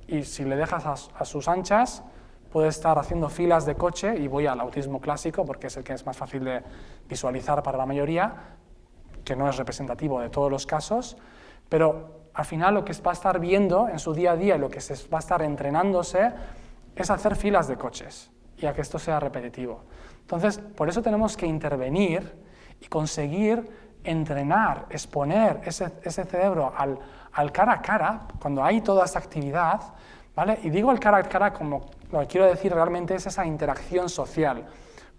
[SPEAKER 1] Y si le dejas a sus anchas, puede estar haciendo filas de coche, y voy al autismo clásico porque es el que es más fácil de visualizar para la mayoría, que no es representativo de todos los casos, pero al final lo que va a estar viendo en su día a día y lo que se va a estar entrenándose es hacer filas de coches y a que esto sea repetitivo. Entonces, por eso tenemos que intervenir y conseguir entrenar, exponer ese cerebro al cara a cara, cuando hay toda esta actividad, ¿vale? Y digo el cara a cara como lo que quiero decir realmente es esa interacción social,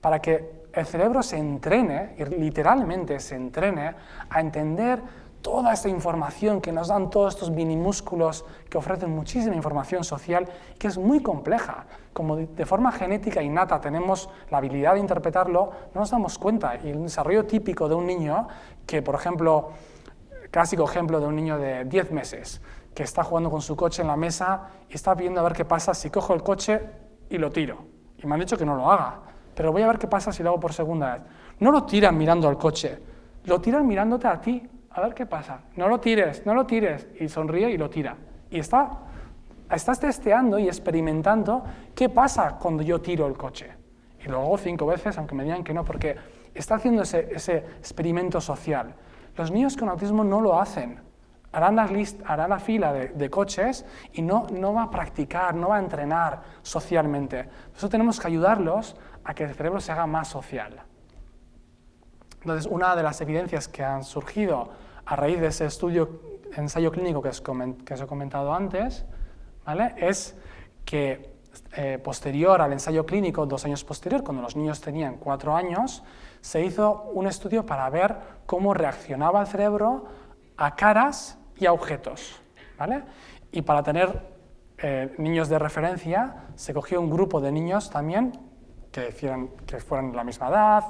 [SPEAKER 1] para que el cerebro se entrene, y literalmente se entrene, a entender toda esta información que nos dan todos estos minimúsculos que ofrecen muchísima información social, que es muy compleja. Como de forma genética innata tenemos la habilidad de interpretarlo, no nos damos cuenta. Y el desarrollo típico de un niño, que por ejemplo, clásico ejemplo de un niño de 10 meses, que está jugando con su coche en la mesa y está viendo a ver qué pasa si cojo el coche y lo tiro. Y me han dicho que no lo haga, pero voy a ver qué pasa si lo hago por segunda vez. No lo tiran mirando al coche, lo tiran mirándote a ti, a ver qué pasa. No lo tires, y sonríe y lo tira. Y estás testeando y experimentando qué pasa cuando yo tiro el coche. Y lo hago 5 veces, aunque me digan que no, porque está haciendo ese experimento social. Los niños con autismo no lo hacen. Harán la fila de coches y no va a practicar, no va a entrenar socialmente. Por eso tenemos que ayudarlos a que el cerebro se haga más social. Entonces, una de las evidencias que han surgido a raíz de ese ensayo clínico que os he comentado antes, ¿vale? Es que posterior al ensayo clínico, 2 años posterior, cuando los niños tenían 4 años, se hizo un estudio para ver cómo reaccionaba el cerebro a caras y a objetos, ¿vale? Y para tener niños de referencia, se cogió un grupo de niños también que fueran de la misma edad,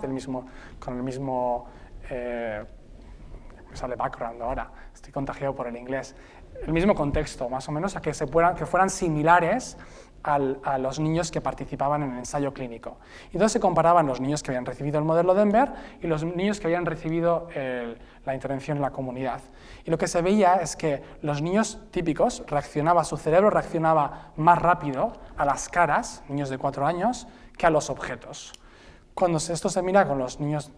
[SPEAKER 1] con el mismo me sale background ahora, estoy contagiado por el inglés, el mismo contexto, más o menos, a que fueran similares a los niños que participaban en el ensayo clínico. Y entonces se comparaban los niños que habían recibido el modelo Denver y los niños que habían recibido la intervención en la comunidad. Y lo que se veía es que los niños típicos su cerebro reaccionaba más rápido a las caras, niños de 4 años, que a los objetos. Cuando esto se mira con los niños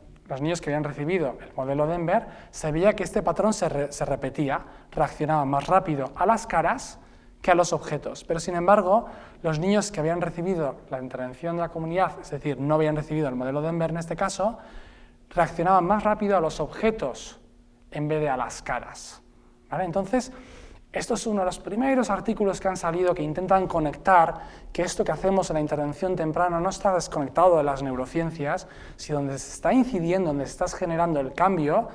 [SPEAKER 1] que habían recibido el modelo Denver, se veía que este patrón se repetía, reaccionaban más rápido a las caras que a los objetos. Pero, sin embargo, los niños que habían recibido la intervención de la comunidad, es decir, no habían recibido el modelo Denver en este caso, reaccionaban más rápido a los objetos en vez de a las caras. ¿Vale? Entonces, esto es uno de los primeros artículos que han salido que intentan conectar que esto que hacemos en la intervención temprana no está desconectado de las neurociencias, sino donde se está incidiendo, donde se está generando el cambio,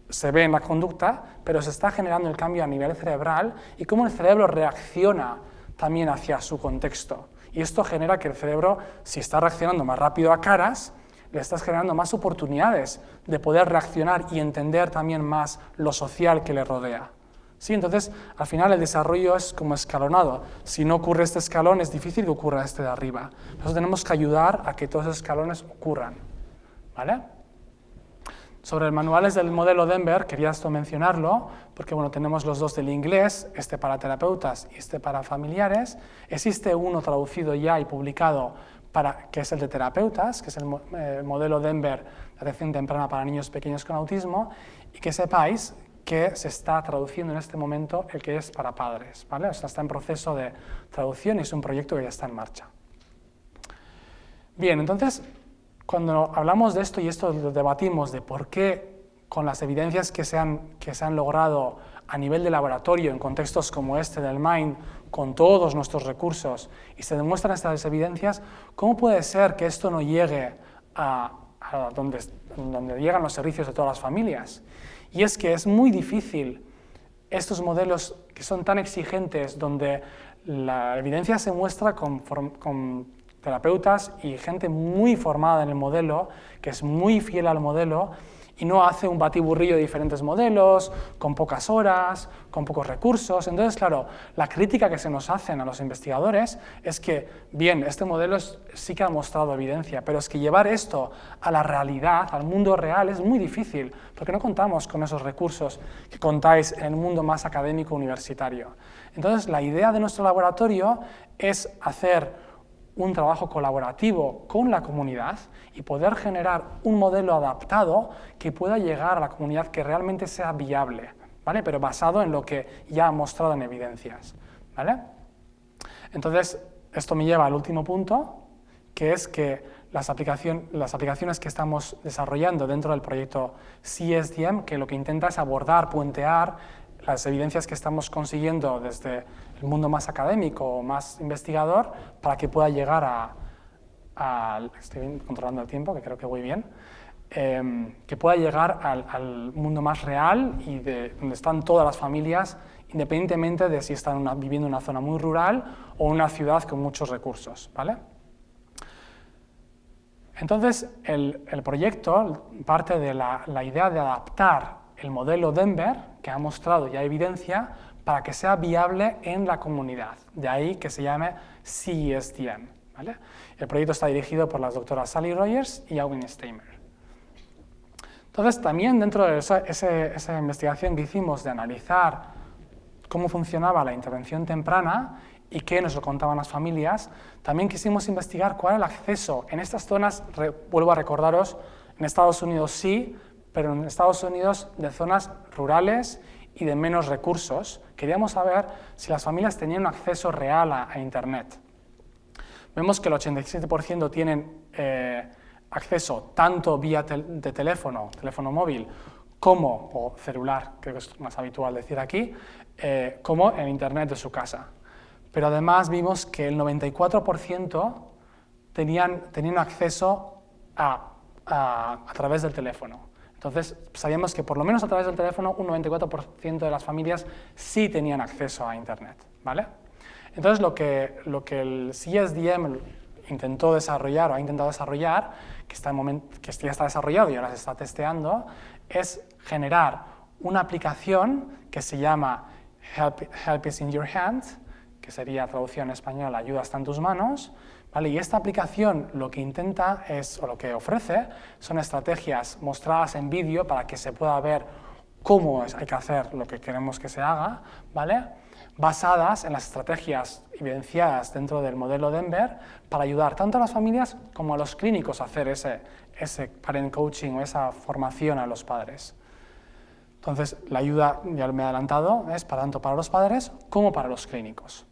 [SPEAKER 1] se ve en la conducta, pero se está generando el cambio a nivel cerebral y cómo el cerebro reacciona también hacia su contexto. Y esto genera que el cerebro, si está reaccionando más rápido a caras, le estás generando más oportunidades de poder reaccionar y entender también más lo social que le rodea. ¿Sí? Entonces, al final el desarrollo es como escalonado. Si no ocurre este escalón, es difícil que ocurra este de arriba. Entonces tenemos que ayudar a que todos esos escalones ocurran. ¿Vale? Sobre el manuales del modelo Denver, quería esto mencionarlo, porque bueno, tenemos los dos del inglés, este para terapeutas y este para familiares. Existe uno traducido ya y publicado, que es el de terapeutas, que es el modelo Denver de atención temprana para niños pequeños con autismo, y que sepáis que se está traduciendo en este momento el que es para padres, ¿vale? O sea, está en proceso de traducción y es un proyecto que ya está en marcha. Bien, entonces, cuando hablamos de esto y esto lo debatimos de por qué con las evidencias que se han logrado a nivel de laboratorio en contextos como este del MIND, con todos nuestros recursos, y se demuestran estas evidencias, ¿cómo puede ser que esto no llegue a donde llegan los servicios de todas las familias? Y es que es muy difícil estos modelos que son tan exigentes, donde la evidencia se muestra con terapeutas y gente muy formada en el modelo, que es muy fiel al modelo, y no hace un batiburrillo de diferentes modelos, con pocas horas, con pocos recursos. Entonces, claro, la crítica que se nos hacen a los investigadores es que, bien, este modelo sí que ha mostrado evidencia, pero es que llevar esto a la realidad, al mundo real, es muy difícil, porque no contamos con esos recursos que contáis en el mundo más académico universitario. Entonces, la idea de nuestro laboratorio es hacer un trabajo colaborativo con la comunidad y poder generar un modelo adaptado que pueda llegar a la comunidad, que realmente sea viable, ¿vale? Pero basado en lo que ya ha mostrado en evidencias, ¿vale? Entonces, esto me lleva al último punto, que es que las aplicaciones que estamos desarrollando dentro del proyecto CSDM, que lo que intenta es abordar, puentear las evidencias que estamos consiguiendo desde el mundo más académico o más investigador para que pueda llegar estoy controlando el tiempo, que creo que voy bien, que pueda llegar al mundo más real y donde están todas las familias, independientemente de si están viviendo en una zona muy rural o una ciudad con muchos recursos, ¿vale? Entonces, el proyecto parte de la idea de adaptar el modelo Denver, que ha mostrado ya evidencia, para que sea viable en la comunidad. De ahí que se llame CSDM, ¿vale? El proyecto está dirigido por las doctoras Sally Rogers y August Steimer. Entonces, también dentro de esa investigación que hicimos de analizar cómo funcionaba la intervención temprana y qué nos lo contaban las familias, también quisimos investigar cuál era el acceso en estas zonas, vuelvo a recordaros, en Estados Unidos sí, pero en Estados Unidos de zonas rurales y de menos recursos. Queríamos saber si las familias tenían un acceso real a Internet. Vemos que el 87% tienen acceso tanto vía de teléfono móvil, o celular, creo que es más habitual decir aquí, como en Internet de su casa. Pero además vimos que el 94% tenían acceso a través del teléfono. Entonces, sabíamos que por lo menos a través del teléfono un 94% de las familias sí tenían acceso a Internet, ¿vale? Entonces, lo que el CSDM intentó desarrollar o ha intentado desarrollar, que ya está desarrollado y ahora se está testeando, es generar una aplicación que se llama Help is in your hands, que sería traducción en español, ayuda está en tus manos, ¿vale? Y esta aplicación lo que intenta o lo que ofrece son estrategias mostradas en vídeo para que se pueda ver cómo hay que hacer lo que queremos que se haga, ¿vale? Basadas en las estrategias evidenciadas dentro del modelo Denver para ayudar tanto a las familias como a los clínicos a hacer ese parent coaching o esa formación a los padres. Entonces, la ayuda, ya me he adelantado, es tanto para los padres como para los clínicos.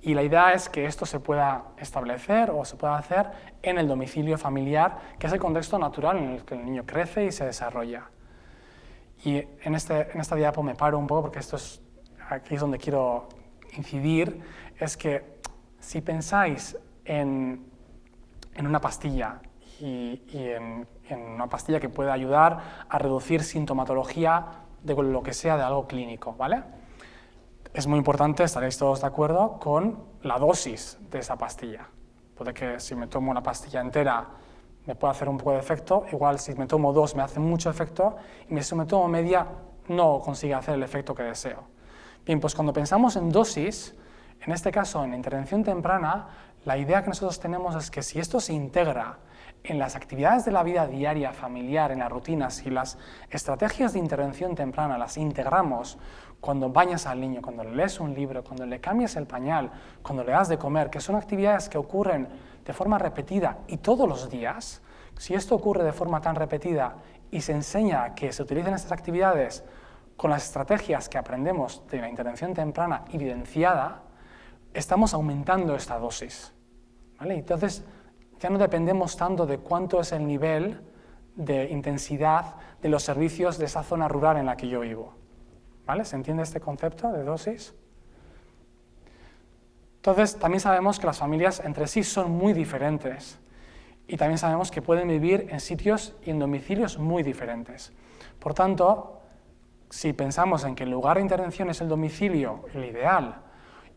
[SPEAKER 1] Y la idea es que esto se pueda establecer o se pueda hacer en el domicilio familiar, que es el contexto natural en el que el niño crece y se desarrolla. Y en esta diapo me paro un poco porque aquí es donde quiero incidir, es que si pensáis en una pastilla y en una pastilla que puede ayudar a reducir sintomatología de lo que sea de algo clínico, ¿vale? Es muy importante, estaréis todos de acuerdo, con la dosis de esa pastilla. Puede que si me tomo una pastilla entera me pueda hacer un poco de efecto, igual si me tomo 2 me hace mucho efecto, y si me tomo media no consigue hacer el efecto que deseo. Bien, pues cuando pensamos en dosis, en este caso en intervención temprana, la idea que nosotros tenemos es que si esto se integra en las actividades de la vida diaria, familiar, en las rutinas, y las estrategias de intervención temprana las integramos cuando bañas al niño, cuando le lees un libro, cuando le cambias el pañal, cuando le das de comer, que son actividades que ocurren de forma repetida y todos los días, si esto ocurre de forma tan repetida y se enseña que se utilicen estas actividades con las estrategias que aprendemos de la intervención temprana evidenciada, estamos aumentando esta dosis, ¿vale? Entonces, ya no dependemos tanto de cuánto es el nivel de intensidad de los servicios de esa zona rural en la que yo vivo, ¿vale? ¿Se entiende este concepto de dosis? Entonces, también sabemos que las familias entre sí son muy diferentes y también sabemos que pueden vivir en sitios y en domicilios muy diferentes. Por tanto, si pensamos en que el lugar de intervención es el domicilio, el ideal,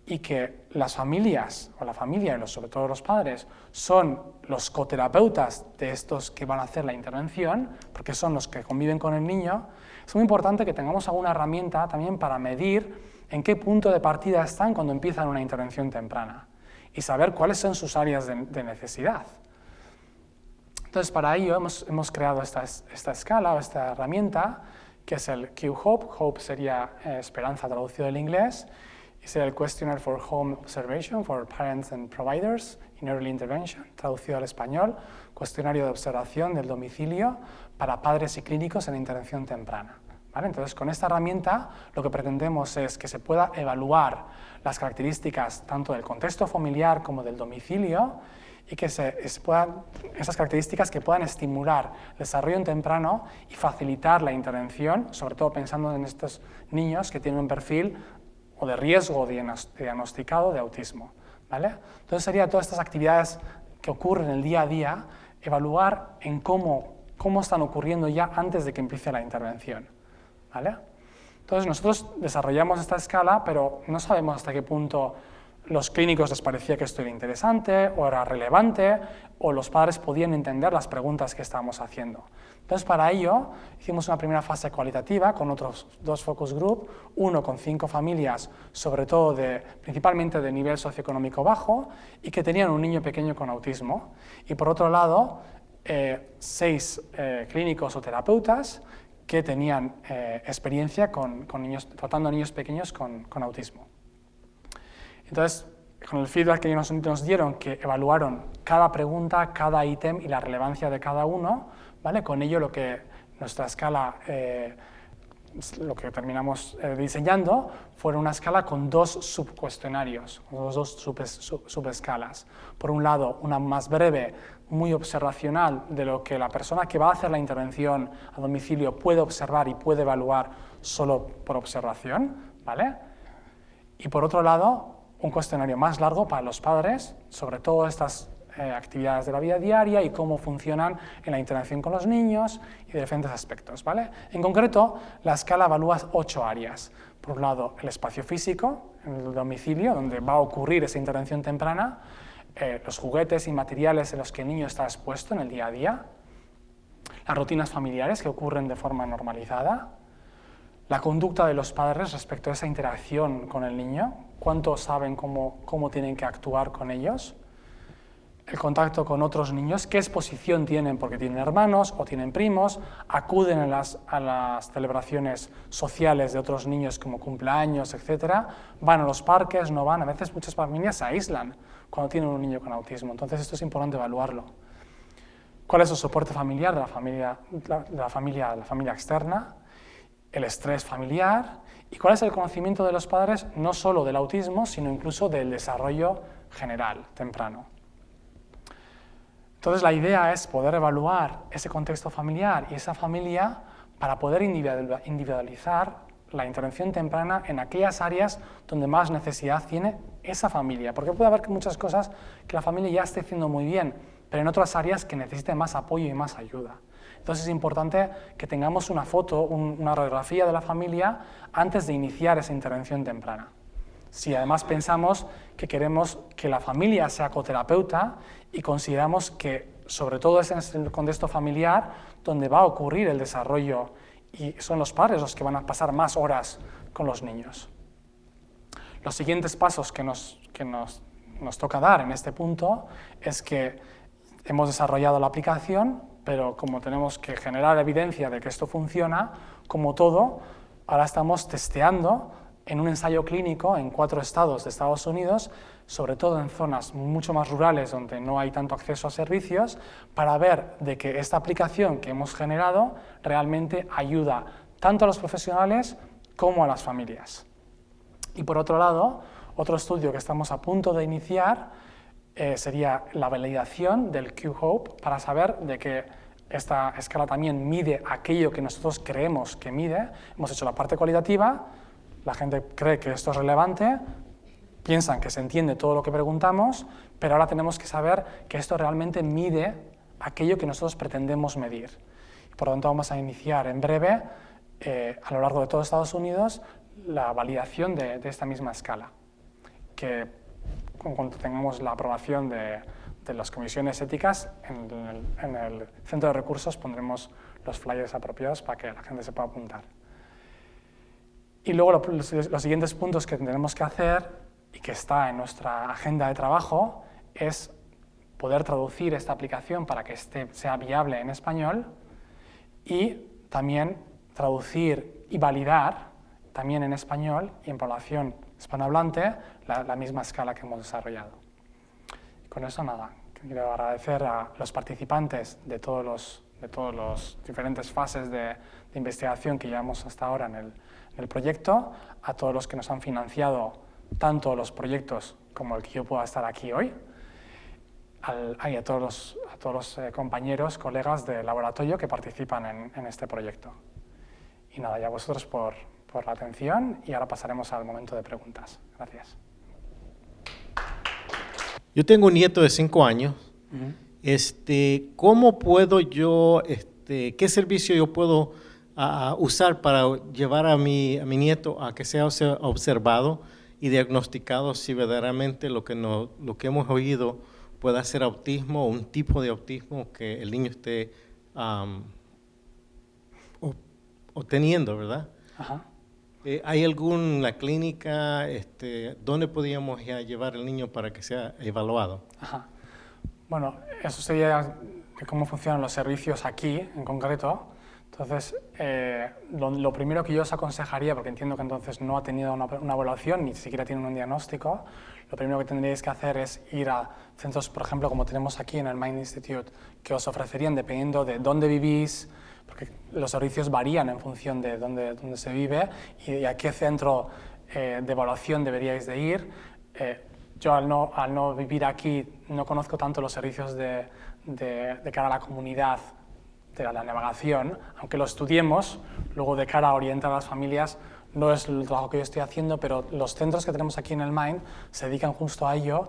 [SPEAKER 1] y que las familias, o la familia y sobre todo los padres, son los coterapeutas de estos que van a hacer la intervención, porque son los que conviven con el niño, es muy importante que tengamos alguna herramienta también para medir en qué punto de partida están cuando empiezan una intervención temprana y saber cuáles son sus áreas de necesidad. Entonces, para ello hemos creado esta escala o esta herramienta, que es el Q-HOPE. HOPE sería esperanza traducido del inglés, y sería el Questionnaire for Home Observation for Parents and Providers in Early Intervention, traducido al español, cuestionario de observación del domicilio para padres y clínicos en intervención temprana. ¿Vale? Entonces, con esta herramienta lo que pretendemos es que se pueda evaluar las características tanto del contexto familiar como del domicilio y que esas características que puedan estimular el desarrollo temprano y facilitar la intervención, sobre todo pensando en estos niños que tienen un perfil o de riesgo diagnosticado de autismo, ¿vale? Entonces sería todas estas actividades que ocurren en el día a día, evaluar en cómo están ocurriendo ya antes de que empiece la intervención, ¿vale? Entonces nosotros desarrollamos esta escala, pero no sabemos hasta qué punto los clínicos les parecía que esto era interesante o era relevante, o los padres podían entender las preguntas que estábamos haciendo. Entonces, para ello, hicimos una primera fase cualitativa con otros 2 focus group, uno con 5 familias, sobre todo principalmente de nivel socioeconómico bajo, y que tenían un niño pequeño con autismo, y por otro lado, 6 clínicos o terapeutas que tenían experiencia tratando a niños pequeños con autismo. Entonces, con el feedback que ellos nos dieron, que evaluaron cada pregunta, cada ítem y la relevancia de cada uno, ¿vale? Con ello nuestra escala, lo que terminamos diseñando, fue una escala con 2 subcuestionarios, 2 subescalas. Por un lado, una más breve, muy observacional, de lo que la persona que va a hacer la intervención a domicilio puede observar y puede evaluar solo por observación, ¿vale? Y por otro lado, un cuestionario más largo para los padres, sobre todo estas actividades de la vida diaria y cómo funcionan en la interacción con los niños y de diferentes aspectos, ¿vale? En concreto, la escala evalúa 8 áreas. Por un lado, el espacio físico, en el domicilio, donde va a ocurrir esa intervención temprana, los juguetes y materiales en los que el niño está expuesto en el día a día, las rutinas familiares que ocurren de forma normalizada, la conducta de los padres respecto a esa interacción con el niño, cuánto saben cómo tienen que actuar con ellos, el contacto con otros niños, qué exposición tienen porque tienen hermanos o tienen primos, acuden a las celebraciones sociales de otros niños como cumpleaños, etc., van a los parques, no van, a veces muchas familias se aíslan cuando tienen un niño con autismo, entonces esto es importante evaluarlo. ¿Cuál es el soporte familiar de la familia externa? El estrés familiar y cuál es el conocimiento de los padres no solo del autismo, sino incluso del desarrollo general, temprano. Entonces la idea es poder evaluar ese contexto familiar y esa familia para poder individualizar la intervención temprana en aquellas áreas donde más necesidad tiene esa familia, porque puede haber muchas cosas que la familia ya esté haciendo muy bien, pero en otras áreas que necesite más apoyo y más ayuda. Entonces es importante que tengamos una foto, una radiografía de la familia antes de iniciar esa intervención temprana. Si además pensamos que queremos que la familia sea coterapeuta y consideramos que sobre todo es en el contexto familiar donde va a ocurrir el desarrollo y son los padres los que van a pasar más horas con los niños. Los siguientes pasos que nos toca dar en este punto es que hemos desarrollado la aplicación, pero como tenemos que generar evidencia de que esto funciona, como todo, ahora estamos testeando en un ensayo clínico en 4 estados de Estados Unidos, sobre todo en zonas mucho más rurales donde no hay tanto acceso a servicios, para ver de que esta aplicación que hemos generado realmente ayuda tanto a los profesionales como a las familias. Y por otro lado, otro estudio que estamos a punto de iniciar sería la validación del Q-Hope para saber de que esta escala también mide aquello que nosotros creemos que mide. Hemos hecho la parte cualitativa, la gente cree que esto es relevante, piensan que se entiende todo lo que preguntamos, pero ahora tenemos que saber que esto realmente mide aquello que nosotros pretendemos medir. Por lo tanto, vamos a iniciar en breve, a lo largo de todo Estados Unidos, la validación de esta misma escala, que cuando tengamos la aprobación de las comisiones éticas, en el centro de recursos pondremos los flyers apropiados para que la gente se pueda apuntar. Y luego los siguientes puntos que tenemos que hacer y que está en nuestra agenda de trabajo es poder traducir esta aplicación para que sea viable en español y también traducir y validar también en español y en población hispanohablante la misma escala que hemos desarrollado. Y con eso nada, quiero agradecer a los participantes de todas las diferentes fases de investigación que llevamos hasta ahora en el proyecto, a todos los que nos han financiado tanto los proyectos como el que yo pueda estar aquí hoy, y a todos los compañeros, colegas del laboratorio que participan en este proyecto. Y nada, ya a vosotros por la atención y ahora pasaremos al momento de preguntas. Gracias.
[SPEAKER 3] Yo tengo un nieto de 5 años. ¿Cómo puedo yo, qué servicio yo puedo usar para llevar a mi nieto a que sea observado y diagnosticado si verdaderamente lo que hemos oído pueda ser autismo o un tipo de autismo que el niño esté obteniendo, ¿verdad?
[SPEAKER 1] Ajá.
[SPEAKER 3] ¿Hay alguna clínica donde podríamos ya llevar al niño para que sea evaluado?
[SPEAKER 1] Ajá. Bueno, eso sería de cómo funcionan los servicios aquí en concreto. Entonces, lo primero que yo os aconsejaría, porque entiendo que entonces no ha tenido una evaluación, ni siquiera tiene un diagnóstico, lo primero que tendríais que hacer es ir a centros, por ejemplo, como tenemos aquí en el Mind Institute, que os ofrecerían, dependiendo de dónde vivís, porque los servicios varían en función de dónde se vive y a qué centro de evaluación deberíais de ir. Yo al no vivir aquí no conozco tanto los servicios de cara a la comunidad de la navegación, aunque lo estudiemos, luego de cara a orientar a las familias no es el trabajo que yo estoy haciendo, pero los centros que tenemos aquí en el Mind se dedican justo a ello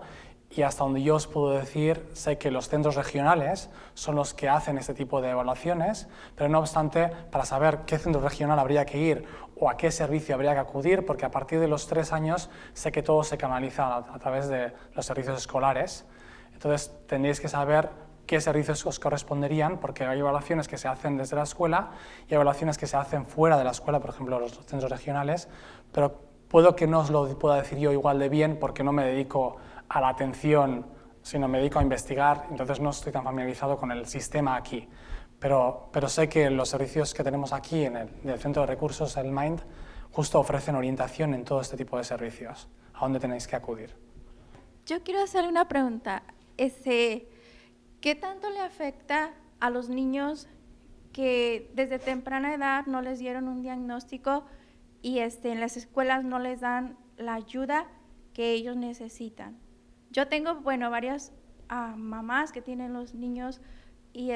[SPEAKER 1] y hasta donde yo os puedo decir, sé que los centros regionales son los que hacen este tipo de evaluaciones, pero no obstante, para saber qué centro regional habría que ir o a qué servicio habría que acudir, porque a partir de los 3 años sé que todo se canaliza a través de los servicios escolares. Entonces tendréis que saber qué servicios os corresponderían, porque hay evaluaciones que se hacen desde la escuela y evaluaciones que se hacen fuera de la escuela, por ejemplo los centros regionales, pero puedo que no os lo pueda decir yo igual de bien porque no me dedico a la atención, sino me dedico a investigar, entonces no estoy tan familiarizado con el sistema aquí. Pero sé que los servicios que tenemos aquí en el Centro de Recursos, el MIND, justo ofrecen orientación en todo este tipo de servicios, a dónde tenéis que acudir.
[SPEAKER 4] Yo quiero hacerle una pregunta. ¿Qué tanto le afecta a los niños que desde temprana edad no les dieron un diagnóstico y en las escuelas no les dan la ayuda que ellos necesitan? Yo tengo, bueno, varias mamás que tienen los niños y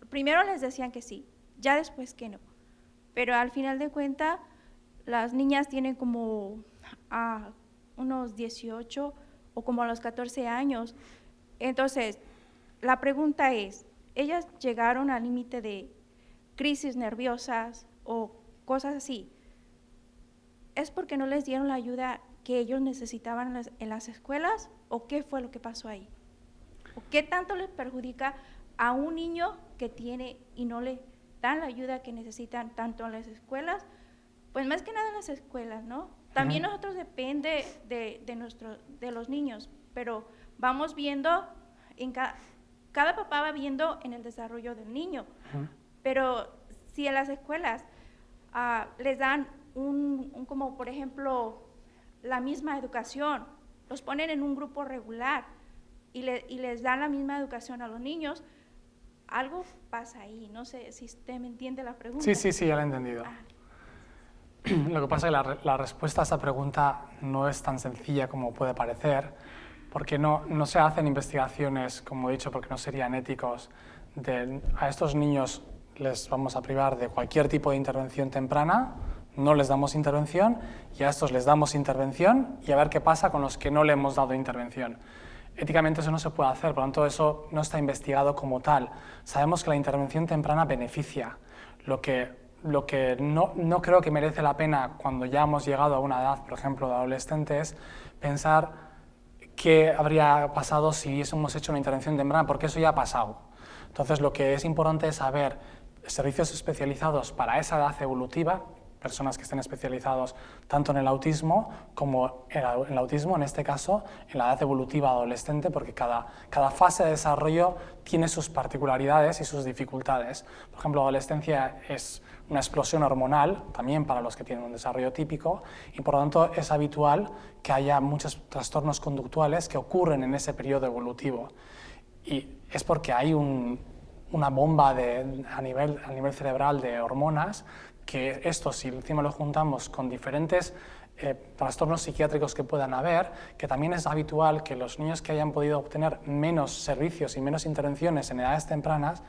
[SPEAKER 4] primero les decían que sí, ya después que no. Pero al final de cuentas, las niñas tienen como unos 18 o como a los 14 años. Entonces, la pregunta es, ¿ellas llegaron al límite de crisis nerviosas o cosas así? ¿Es porque no les dieron la ayuda que ellos necesitaban en las escuelas o qué fue lo que pasó ahí? ¿O qué tanto les perjudica a un niño que tiene y no le dan la ayuda que necesitan tanto en las escuelas? Pues más que nada en las escuelas, ¿no? También nosotros depende de los niños, pero vamos viendo, cada papá va viendo en el desarrollo del niño. Pero si en las escuelas les dan como por ejemplo, la misma educación, los ponen en un grupo regular y les dan la misma educación a los niños, algo pasa ahí. No sé si usted me entiende la pregunta.
[SPEAKER 1] Sí, ya la he entendido. Lo que pasa es que la respuesta a esa pregunta no es tan sencilla como puede parecer, porque no se hacen investigaciones, como he dicho, porque no serían éticos. A estos niños les vamos a privar de cualquier tipo de intervención temprana, no les damos intervención, y a estos les damos intervención, y a ver qué pasa con los que no le hemos dado intervención. Éticamente eso no se puede hacer, por lo tanto eso no está investigado como tal. Sabemos que la intervención temprana beneficia. Lo que no creo que merece la pena cuando ya hemos llegado a una edad, por ejemplo, de adolescentes, pensar qué habría pasado si hubiésemos hecho una intervención temprana, porque eso ya ha pasado. Entonces lo que es importante es saber servicios especializados para esa edad evolutiva, personas que estén especializados tanto en el autismo como en el autismo, en este caso, en la edad evolutiva adolescente, porque cada fase de desarrollo tiene sus particularidades y sus dificultades. Por ejemplo, la adolescencia es una explosión hormonal, también para los que tienen un desarrollo típico, y por lo tanto es habitual que haya muchos trastornos conductuales que ocurren en ese periodo evolutivo. Y es porque hay una bomba a nivel cerebral de hormonas, que esto, si encima lo juntamos con diferentes trastornos psiquiátricos que puedan haber, que también es habitual que los niños que hayan podido obtener menos servicios y menos intervenciones en edades tempranas,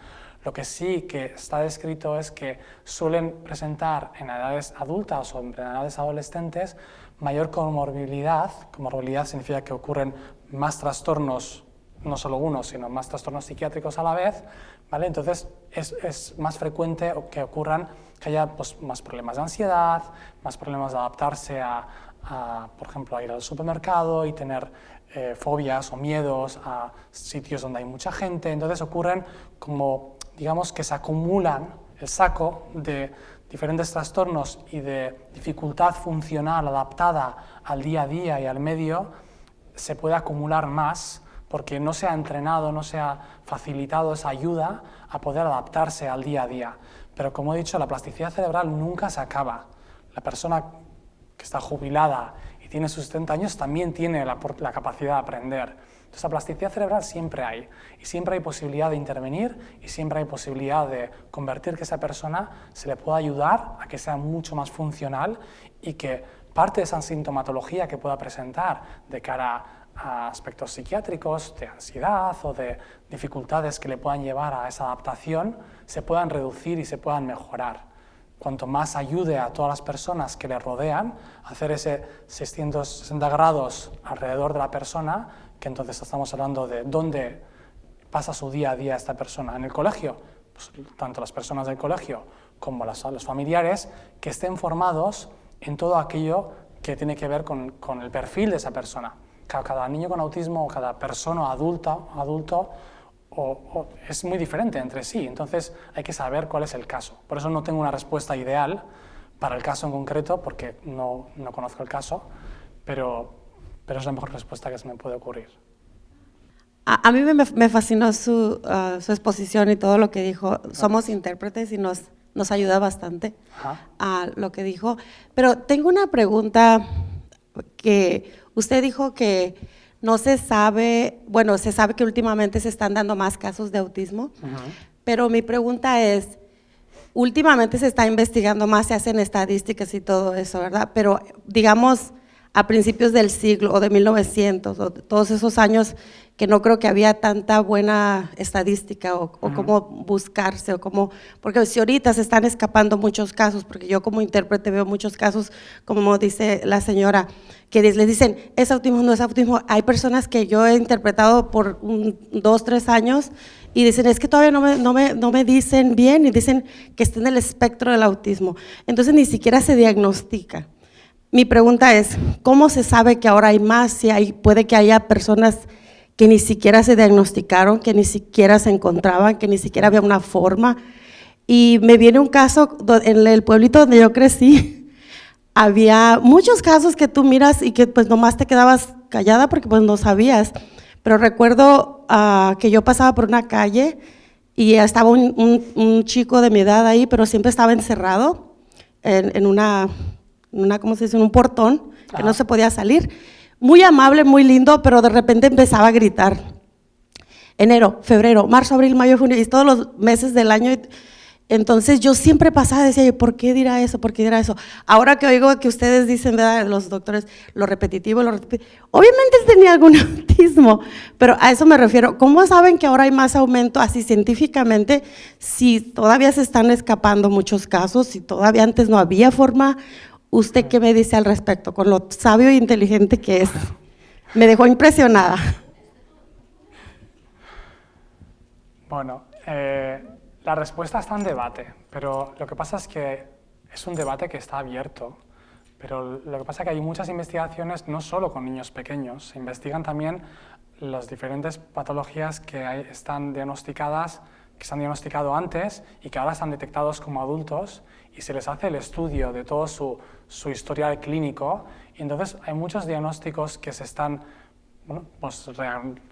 [SPEAKER 1] lo que sí que está descrito es que suelen presentar en edades adultas o en edades adolescentes mayor comorbilidad. Comorbilidad significa que ocurren más trastornos, no solo uno, sino más trastornos psiquiátricos a la vez, ¿vale? Entonces es más frecuente que haya pues, más problemas de ansiedad, más problemas de adaptarse por ejemplo, a ir al supermercado y tener fobias o miedos a sitios donde hay mucha gente. Entonces ocurren como, digamos, que se acumulan el saco de diferentes trastornos y de dificultad funcional adaptada al día a día y al medio, se puede acumular más porque no se ha entrenado, no se ha facilitado esa ayuda a poder adaptarse al día a día. Pero como he dicho, la plasticidad cerebral nunca se acaba. La persona que está jubilada y tiene sus 70 años también tiene la capacidad de aprender. Entonces la plasticidad cerebral siempre hay, y siempre hay posibilidad de intervenir, y siempre hay posibilidad de convertir que esa persona se le pueda ayudar a que sea mucho más funcional y que parte de esa sintomatología que pueda presentar de cara a aspectos psiquiátricos, de ansiedad o de dificultades que le puedan llevar a esa adaptación, se puedan reducir y se puedan mejorar. Cuanto más ayude a todas las personas que le rodean a hacer ese 660 grados alrededor de la persona, que entonces estamos hablando de dónde pasa su día a día esta persona. En el colegio, pues, tanto las personas del colegio como los familiares, que estén formados en todo aquello que tiene que ver con el perfil de esa persona. Cada niño con autismo o cada persona adulto es muy diferente entre sí, entonces hay que saber cuál es el caso. Por eso no tengo una respuesta ideal para el caso en concreto, porque no conozco el caso, pero es la mejor respuesta que se me puede ocurrir.
[SPEAKER 5] A mí me fascinó su exposición y todo lo que dijo. Somos intérpretes y nos ayuda bastante a lo que dijo. Pero tengo una pregunta que usted dijo que no se sabe, bueno, se sabe que últimamente se están dando más casos de autismo, pero mi pregunta es, últimamente se está investigando más, se hacen estadísticas y todo eso, ¿verdad? Pero digamos, a principios del siglo o de 1900 o todos esos años que no creo que había tanta buena estadística o cómo buscarse o cómo, porque si ahorita se están escapando muchos casos, porque yo como intérprete veo muchos casos, como dice la señora, que les dicen, es autismo, no es autismo. Hay personas que yo he interpretado por 2, 3 años y dicen, es que todavía no me dicen bien y dicen que está en el espectro del autismo. Entonces ni siquiera se diagnostica. Mi pregunta es, ¿cómo se sabe que ahora hay más? Si puede que haya personas que ni siquiera se diagnosticaron, que ni siquiera se encontraban, que ni siquiera había una forma. Y me viene un caso en el pueblito donde yo crecí, había muchos casos que tú miras y que pues nomás te quedabas callada porque pues no sabías. Pero recuerdo que yo pasaba por una calle y estaba un chico de mi edad ahí, pero siempre estaba encerrado en una ¿cómo se dice? En un portón, que no se podía salir. Muy amable, muy lindo, pero de repente empezaba a gritar. Enero, febrero, marzo, abril, mayo, junio, y todos los meses del año. Entonces yo siempre pasaba y decía, ¿por qué dirá eso? ¿Por qué dirá eso? Ahora que oigo que ustedes dicen, ¿verdad? Los doctores, lo repetitivo, obviamente él tenía algún autismo, pero a eso me refiero. ¿Cómo saben que ahora hay más aumento así científicamente si todavía se están escapando muchos casos, si todavía antes no había forma? ¿Usted qué me dice al respecto? Con lo sabio e inteligente que es. Me dejó impresionada.
[SPEAKER 1] Bueno, la respuesta está en debate, pero lo que pasa es que es un debate que está abierto. Pero lo que pasa es que hay muchas investigaciones, no solo con niños pequeños, se investigan también las diferentes patologías que están diagnosticadas, que se han diagnosticado antes y que ahora están detectados como adultos, y se les hace el estudio de todo su historial clínico, y entonces hay muchos diagnósticos que se están pues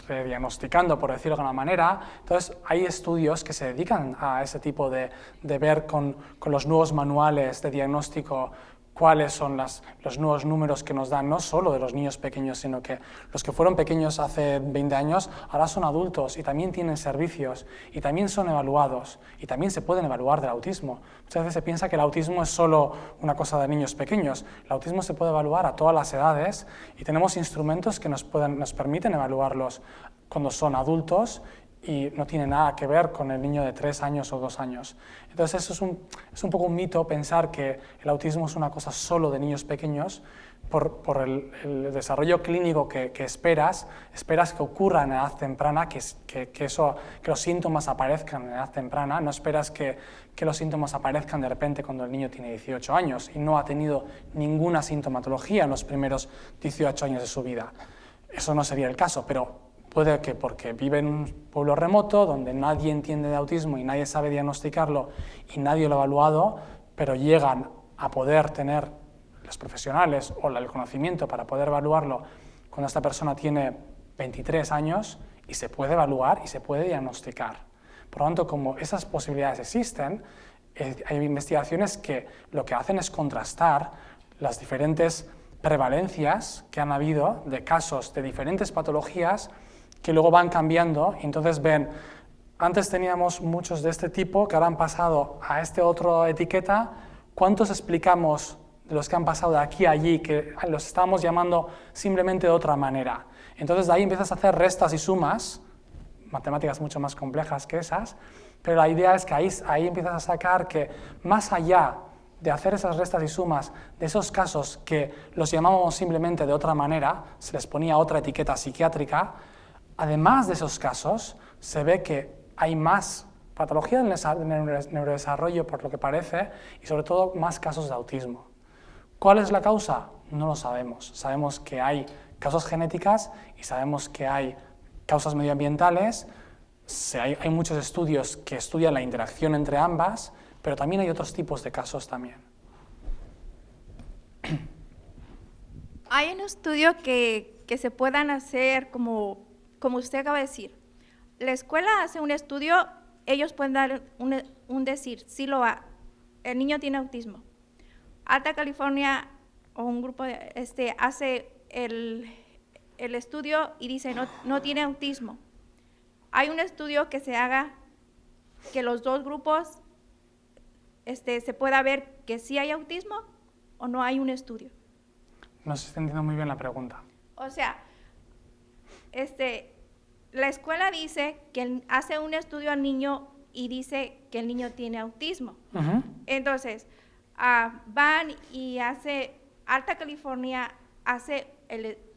[SPEAKER 1] rediagnosticando, por decirlo de alguna manera. Entonces hay estudios que se dedican a ese tipo de ver con los nuevos manuales de diagnóstico cuáles son los nuevos números que nos dan, no solo de los niños pequeños, sino que los que fueron pequeños hace 20 años, ahora son adultos y también tienen servicios y también son evaluados y también se pueden evaluar del autismo. Muchas veces se piensa que el autismo es solo una cosa de niños pequeños. El autismo se puede evaluar a todas las edades y tenemos instrumentos que nos permiten evaluarlos cuando son adultos y no tiene nada que ver con el niño de 3 años o 2 años. Entonces eso es un poco un mito pensar que el autismo es una cosa solo de niños pequeños por el desarrollo clínico que esperas que ocurra en edad temprana, que los síntomas aparezcan en edad temprana, no esperas que los síntomas aparezcan de repente cuando el niño tiene 18 años y no ha tenido ninguna sintomatología en los primeros 18 años de su vida. Eso no sería el caso, pero puede que porque vive en un pueblo remoto donde nadie entiende de autismo y nadie sabe diagnosticarlo y nadie lo ha evaluado, pero llegan a poder tener los profesionales o el conocimiento para poder evaluarlo cuando esta persona tiene 23 años y se puede evaluar y se puede diagnosticar. Por lo tanto, como esas posibilidades existen, hay investigaciones que lo que hacen es contrastar las diferentes prevalencias que han habido de casos de diferentes patologías que luego van cambiando y entonces ven, antes teníamos muchos de este tipo que ahora han pasado a esta otra etiqueta, ¿cuántos explicamos de los que han pasado de aquí a allí que los estamos llamando simplemente de otra manera? Entonces de ahí empiezas a hacer restas y sumas, matemáticas mucho más complejas que esas, pero la idea es que ahí empiezas a sacar que más allá de hacer esas restas y sumas de esos casos que los llamábamos simplemente de otra manera, se les ponía otra etiqueta psiquiátrica, además de esos casos, se ve que hay más patología del neurodesarrollo, por lo que parece, y sobre todo más casos de autismo. ¿Cuál es la causa? No lo sabemos. Sabemos que hay causas genéticas y sabemos que hay causas medioambientales. Hay muchos estudios que estudian la interacción entre ambas, pero también hay otros tipos de casos también.
[SPEAKER 4] Hay un estudio que se puedan hacer, como usted acaba de decir. La escuela hace un estudio, ellos pueden dar un decir, sí el niño tiene autismo. Alta California o un grupo hace el estudio y dice no tiene autismo. Hay un estudio que se haga que los dos grupos se pueda ver que sí hay autismo o no hay un estudio.
[SPEAKER 1] No se está entendiendo muy bien la pregunta.
[SPEAKER 4] O sea, la escuela dice que hace un estudio al niño y dice que el niño tiene autismo. Entonces, van y Alta California hace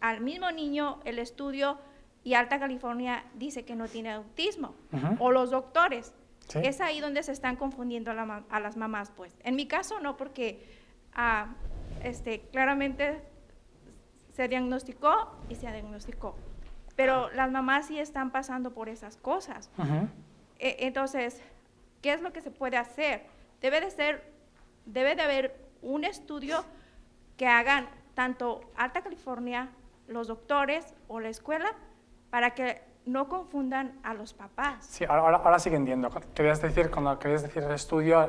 [SPEAKER 4] al mismo niño el estudio y Alta California dice que no tiene autismo. O los doctores. ¿Sí? Es ahí donde se están confundiendo a las mamás, pues. En mi caso no, porque claramente se diagnosticó y se diagnosticó. Pero las mamás sí están pasando por esas cosas. Entonces, ¿qué es lo que se puede hacer? Debe de haber un estudio que hagan tanto Alta California, los doctores o la escuela, para que no confundan a los papás.
[SPEAKER 1] Sí, ahora sí que entiendo. Cuando querías decir el estudio,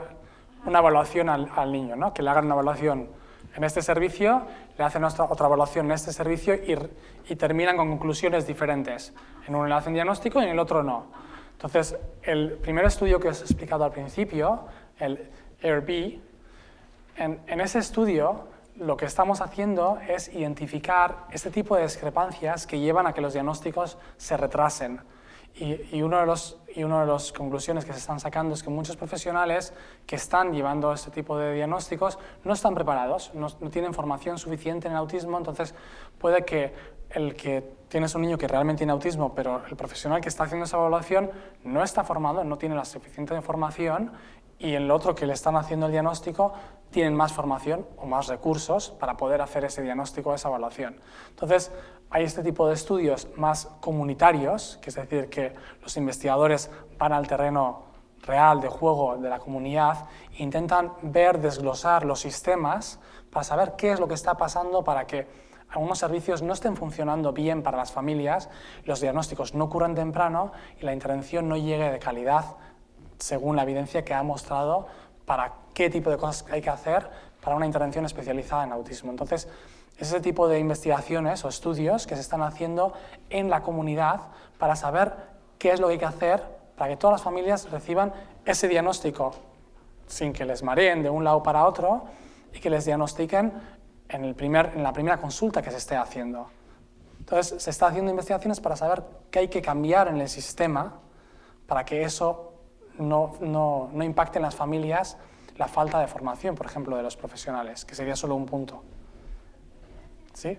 [SPEAKER 1] una evaluación al niño, ¿no? Que le hagan una evaluación en este servicio, le hacen otra evaluación en este servicio y terminan con conclusiones diferentes. En uno le hacen diagnóstico y en el otro no. Entonces, el primer estudio que os he explicado al principio, el AIR-B, en ese estudio lo que estamos haciendo es identificar este tipo de discrepancias que llevan a que los diagnósticos se retrasen. Y una de las conclusiones que se están sacando es que muchos profesionales que están llevando este tipo de diagnósticos no están preparados, no tienen formación suficiente en el autismo, entonces puede que tienes un niño que realmente tiene autismo, pero el profesional que está haciendo esa evaluación no está formado, no tiene la suficiente información, y el otro que le están haciendo el diagnóstico tienen más formación o más recursos para poder hacer ese diagnóstico o esa evaluación. Entonces, hay este tipo de estudios más comunitarios, que es decir, que los investigadores van al terreno real de juego de la comunidad e intentan desglosar los sistemas para saber qué es lo que está pasando para que algunos servicios no estén funcionando bien para las familias, los diagnósticos no ocurran temprano y la intervención no llegue de calidad según la evidencia que ha mostrado para qué tipo de cosas hay que hacer para una intervención especializada en autismo. Entonces, es ese tipo de investigaciones o estudios que se están haciendo en la comunidad para saber qué es lo que hay que hacer para que todas las familias reciban ese diagnóstico sin que les mareen de un lado para otro y que les diagnostiquen en la primera consulta que se esté haciendo. Entonces, se está haciendo investigaciones para saber qué hay que cambiar en el sistema para que eso no impacte en las familias la falta de formación, por ejemplo, de los profesionales, que sería solo un punto. ¿Sí?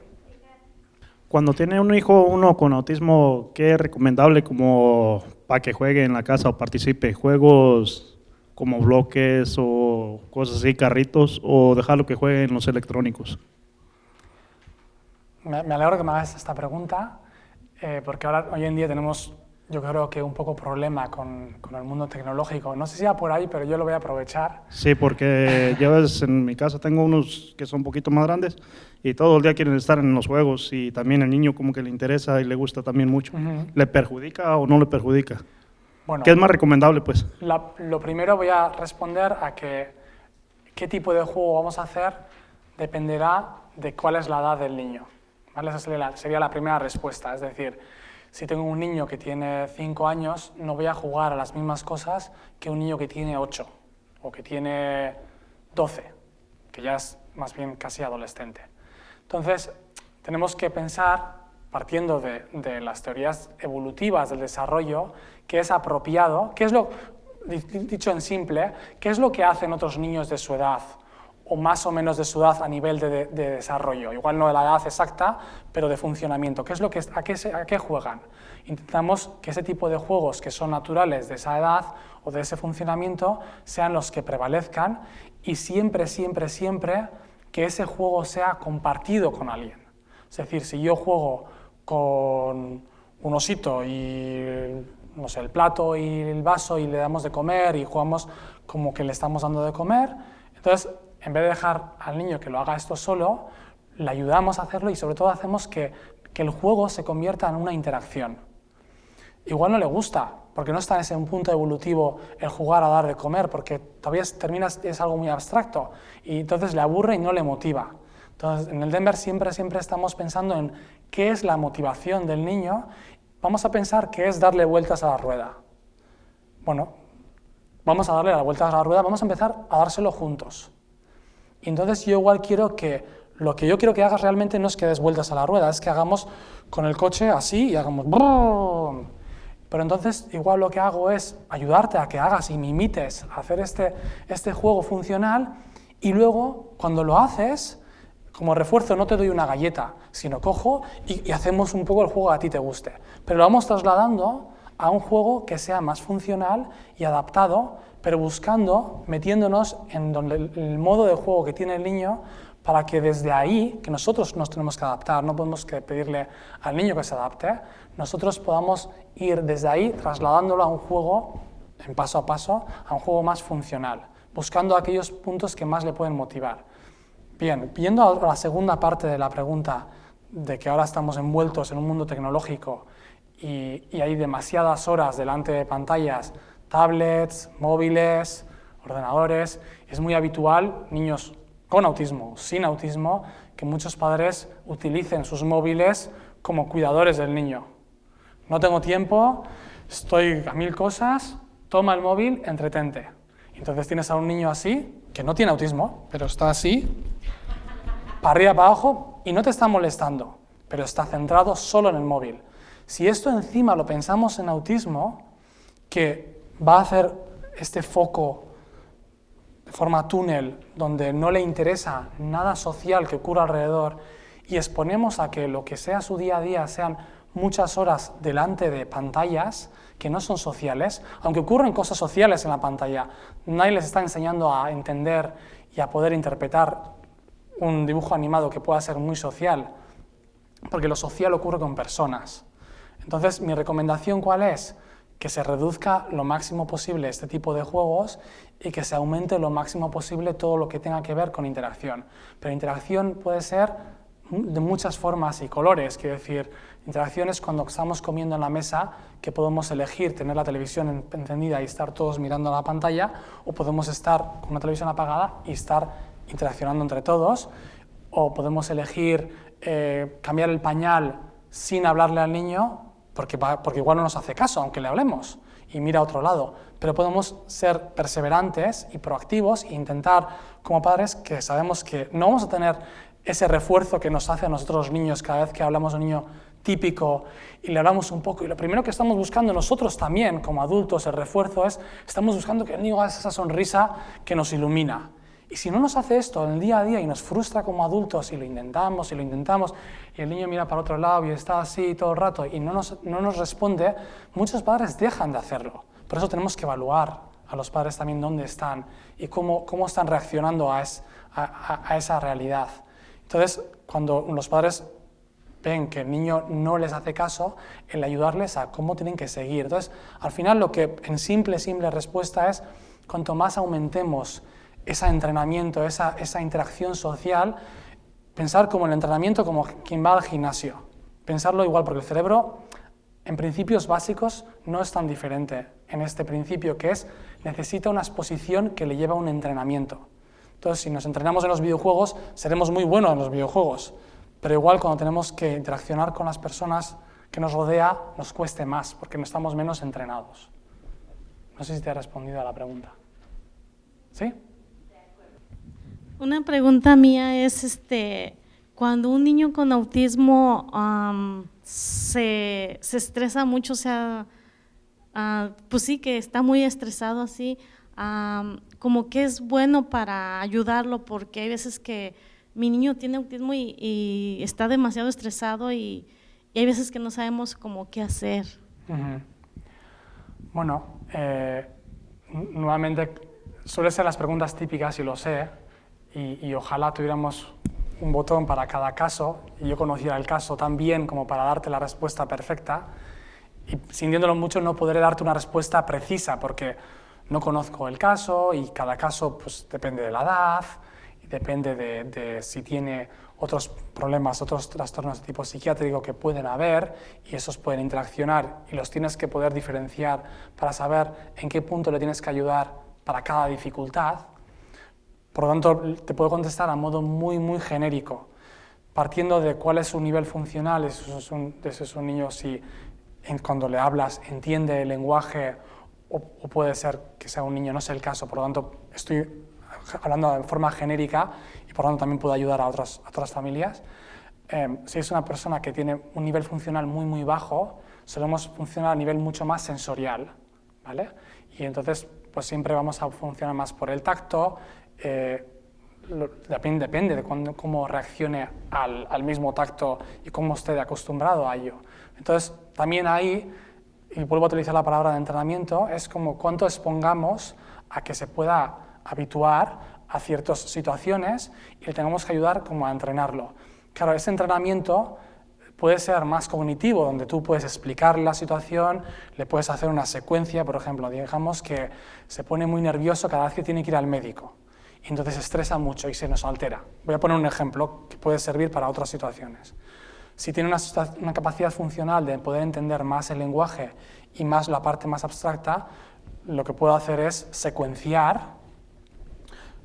[SPEAKER 6] Cuando tiene un hijo uno con autismo, ¿qué es recomendable como para que juegue en la casa o participe? ¿Juegos como bloques o cosas así, carritos, o dejarlo que juegue en los electrónicos?
[SPEAKER 1] Me alegro que me hagas esta pregunta, porque ahora hoy en día tenemos, yo creo que un poco problema con el mundo tecnológico. No sé si va por ahí, pero yo lo voy a aprovechar.
[SPEAKER 6] Sí, porque ya ves, en mi casa tengo unos que son un poquito más grandes y todo el día quieren estar en los juegos y también el niño como que le interesa y le gusta también mucho. ¿Le perjudica o no le perjudica?
[SPEAKER 1] Bueno,
[SPEAKER 6] ¿qué es más recomendable, pues?
[SPEAKER 1] Lo primero voy a responder a que qué tipo de juego vamos a hacer dependerá de cuál es la edad del niño, ¿vale? Esa sería la primera respuesta, es decir, si tengo un niño que tiene 5 años, no voy a jugar a las mismas cosas que un niño que tiene 8 o que tiene 12, que ya es más bien casi adolescente. Entonces, tenemos que pensar, partiendo de las teorías evolutivas del desarrollo, qué es apropiado, dicho en simple, qué es lo que hacen otros niños de su edad o más o menos de su edad a nivel de desarrollo. Igual no de la edad exacta, pero de funcionamiento. ¿Qué es lo que, a qué juegan? Intentamos que ese tipo de juegos que son naturales de esa edad o de ese funcionamiento sean los que prevalezcan y siempre, siempre, siempre que ese juego sea compartido con alguien. Es decir, si yo juego con un osito y no sé, el plato y el vaso y le damos de comer y jugamos como que le estamos dando de comer, entonces en vez de dejar al niño que lo haga esto solo, le ayudamos a hacerlo y sobre todo hacemos que el juego se convierta en una interacción. Igual no le gusta, porque no está en ese punto evolutivo el jugar a dar de comer, porque todavía es algo muy abstracto y entonces le aburre y no le motiva. Entonces en el Denver siempre estamos pensando en qué es la motivación del niño. Vamos a pensar que es darle vueltas a la rueda. Bueno, vamos a darle las vueltas a la rueda, vamos a empezar a dárselo juntos. Y entonces yo igual quiero que, lo que yo quiero que hagas realmente no es que des vueltas a la rueda, es que hagamos con el coche así y hagamos ¡brum! Pero entonces igual lo que hago es ayudarte a que hagas y me imites a hacer este juego funcional y luego cuando lo haces, como refuerzo no te doy una galleta, sino cojo y hacemos un poco el juego que a ti te guste. Pero lo vamos trasladando a un juego que sea más funcional y adaptado, pero buscando, metiéndonos en el modo de juego que tiene el niño para que desde ahí, que nosotros nos tenemos que adaptar, no podemos pedirle al niño que se adapte, nosotros podamos ir desde ahí trasladándolo a un juego, en paso a paso, a un juego más funcional, buscando aquellos puntos que más le pueden motivar. Bien, yendo a la segunda parte de la pregunta, de que ahora estamos envueltos en un mundo tecnológico y hay demasiadas horas delante de pantallas, tablets, móviles, ordenadores, es muy habitual, niños con autismo, sin autismo, que muchos padres utilicen sus móviles como cuidadores del niño. No tengo tiempo, estoy a 1000 cosas, toma el móvil, entretente. Entonces tienes a un niño así, que no tiene autismo, pero está así, para arriba, para abajo, y no te está molestando, pero está centrado solo en el móvil. Si esto encima lo pensamos en autismo, que va a hacer este foco de forma túnel, donde no le interesa nada social que ocurra alrededor, y exponemos a que lo que sea su día a día sean muchas horas delante de pantallas que no son sociales, aunque ocurren cosas sociales en la pantalla, nadie les está enseñando a entender y a poder interpretar un dibujo animado que pueda ser muy social, porque lo social ocurre con personas. Entonces, mi recomendación, ¿cuál es? Que se reduzca lo máximo posible este tipo de juegos y que se aumente lo máximo posible todo lo que tenga que ver con interacción. Pero interacción puede ser de muchas formas y colores, quiero decir, interacción es cuando estamos comiendo en la mesa, que podemos elegir tener la televisión encendida y estar todos mirando la pantalla, o podemos estar con una televisión apagada y estar interaccionando entre todos, o podemos elegir cambiar el pañal sin hablarle al niño, porque igual no nos hace caso, aunque le hablemos, y mira a otro lado. Pero podemos ser perseverantes y proactivos e intentar, como padres, que sabemos que no vamos a tener ese refuerzo que nos hace a nosotros los niños cada vez que hablamos de un niño típico y le hablamos un poco. Y lo primero que estamos buscando nosotros también, como adultos, el refuerzo es, estamos buscando que el niño haga esa sonrisa que nos ilumina. Y si no nos hace esto en el día a día y nos frustra como adultos y lo intentamos y el niño mira para otro lado y está así todo el rato y no nos responde, muchos padres dejan de hacerlo. Por eso tenemos que evaluar a los padres también dónde están y cómo están reaccionando a esa realidad. Entonces, cuando los padres ven que el niño no les hace caso, el ayudarles a cómo tienen que seguir. Entonces, al final lo que en simple respuesta es, cuanto más aumentemos ese entrenamiento, esa interacción social, pensar como el entrenamiento como quien va al gimnasio. Pensarlo igual, porque el cerebro, en principios básicos, no es tan diferente en este principio, que es, necesita una exposición que le lleva a un entrenamiento. Entonces, si nos entrenamos en los videojuegos, seremos muy buenos en los videojuegos, pero igual cuando tenemos que interaccionar con las personas que nos rodea, nos cueste más, porque no estamos menos entrenados. No sé si te he respondido a la pregunta. ¿Sí?
[SPEAKER 7] Una pregunta mía es, cuando un niño con autismo se estresa mucho, o sea, pues sí, que está muy estresado así, como que es bueno para ayudarlo, porque hay veces que mi niño tiene autismo y está demasiado estresado y hay veces que no sabemos cómo qué hacer.
[SPEAKER 1] Bueno, nuevamente suelen ser las preguntas típicas, y lo sé, y ojalá tuviéramos un botón para cada caso y yo conociera el caso tan bien como para darte la respuesta perfecta, y sintiéndolo mucho no podré darte una respuesta precisa porque no conozco el caso y cada caso pues, depende de la edad y depende de si tiene otros problemas, otros trastornos de tipo psiquiátrico que pueden haber y esos pueden interaccionar y los tienes que poder diferenciar para saber en qué punto le tienes que ayudar para cada dificultad. Por lo tanto, te puedo contestar a modo muy genérico, partiendo de cuál es su nivel funcional, eso es un niño si cuando le hablas entiende el lenguaje o puede ser que sea un niño, no es el caso, por lo tanto estoy hablando de forma genérica y por lo tanto también puedo ayudar a otras familias. Si es una persona que tiene un nivel funcional muy bajo, solemos funcionar a nivel mucho más sensorial, ¿vale? Y entonces pues siempre vamos a funcionar más por el tacto, depende de cómo reaccione al mismo tacto y cómo esté acostumbrado a ello. Entonces también ahí, y vuelvo a utilizar la palabra de entrenamiento, es como cuánto expongamos a que se pueda habituar a ciertas situaciones y le tengamos que ayudar como a entrenarlo. Claro, ese entrenamiento puede ser más cognitivo, donde tú puedes explicarle la situación, le puedes hacer una secuencia, por ejemplo, digamos que se pone muy nervioso cada vez que tiene que ir al médico, y entonces se estresa mucho y se nos altera. Voy a poner un ejemplo que puede servir para otras situaciones. Si tiene una capacidad funcional de poder entender más el lenguaje y más la parte más abstracta, lo que puedo hacer es secuenciar.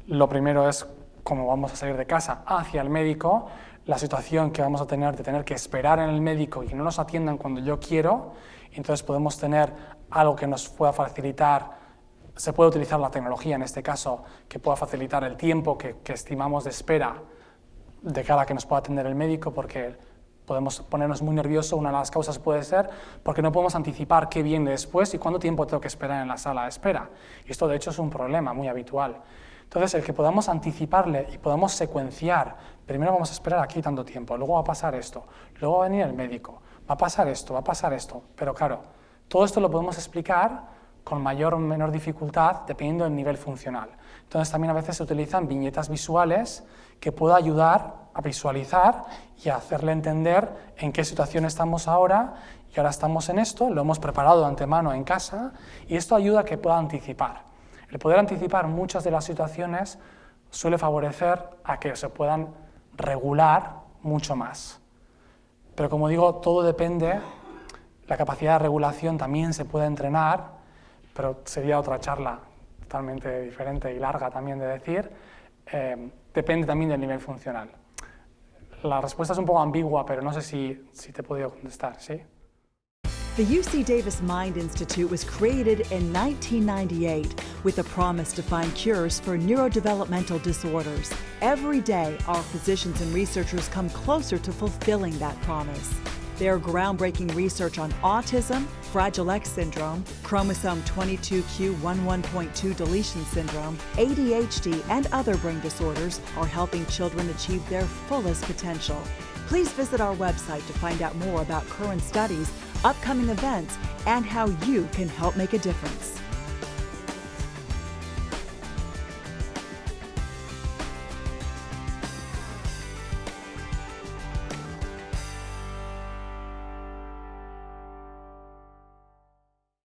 [SPEAKER 1] Lo primero es cómo vamos a salir de casa hacia el médico, la situación que vamos a tener de tener que esperar en el médico y que no nos atiendan cuando yo quiero, y entonces podemos tener algo que nos pueda facilitar, se puede utilizar la tecnología en este caso, que pueda facilitar el tiempo que estimamos de espera de cara a que nos pueda atender el médico, porque podemos ponernos muy nerviosos. Una de las causas puede ser porque no podemos anticipar qué viene después y cuánto tiempo tengo que esperar en la sala de espera. Y esto de hecho es un problema muy habitual. Entonces, el que podamos anticiparle y podamos secuenciar, primero vamos a esperar aquí tanto tiempo, luego va a pasar esto, luego va a venir el médico, va a pasar esto, pero claro, todo esto lo podemos explicar con mayor o menor dificultad dependiendo del nivel funcional. Entonces también a veces se utilizan viñetas visuales que puedan ayudar a visualizar y a hacerle entender en qué situación estamos ahora, y ahora estamos en esto, lo hemos preparado de antemano en casa, y esto ayuda a que pueda anticipar. El poder anticipar muchas de las situaciones suele favorecer a que se puedan regular mucho más. Pero como digo, todo depende, la capacidad de regulación también se puede entrenar, pero sería otra charla totalmente diferente y larga también de decir, depende también del nivel funcional. La respuesta es un poco ambigua, pero no sé si te he podido contestar, ¿sí?
[SPEAKER 8] The UC Davis Mind Institute was created in 1998 with a promise to find cures for neurodevelopmental disorders. Every day, our physicians and researchers come closer to fulfilling that promise. Their groundbreaking research on autism, Fragile X syndrome, chromosome 22q11.2 deletion syndrome, ADHD, and other brain disorders are helping children achieve their fullest potential. Please visit our website to find out more about current studies, upcoming events, and how you can help make a difference.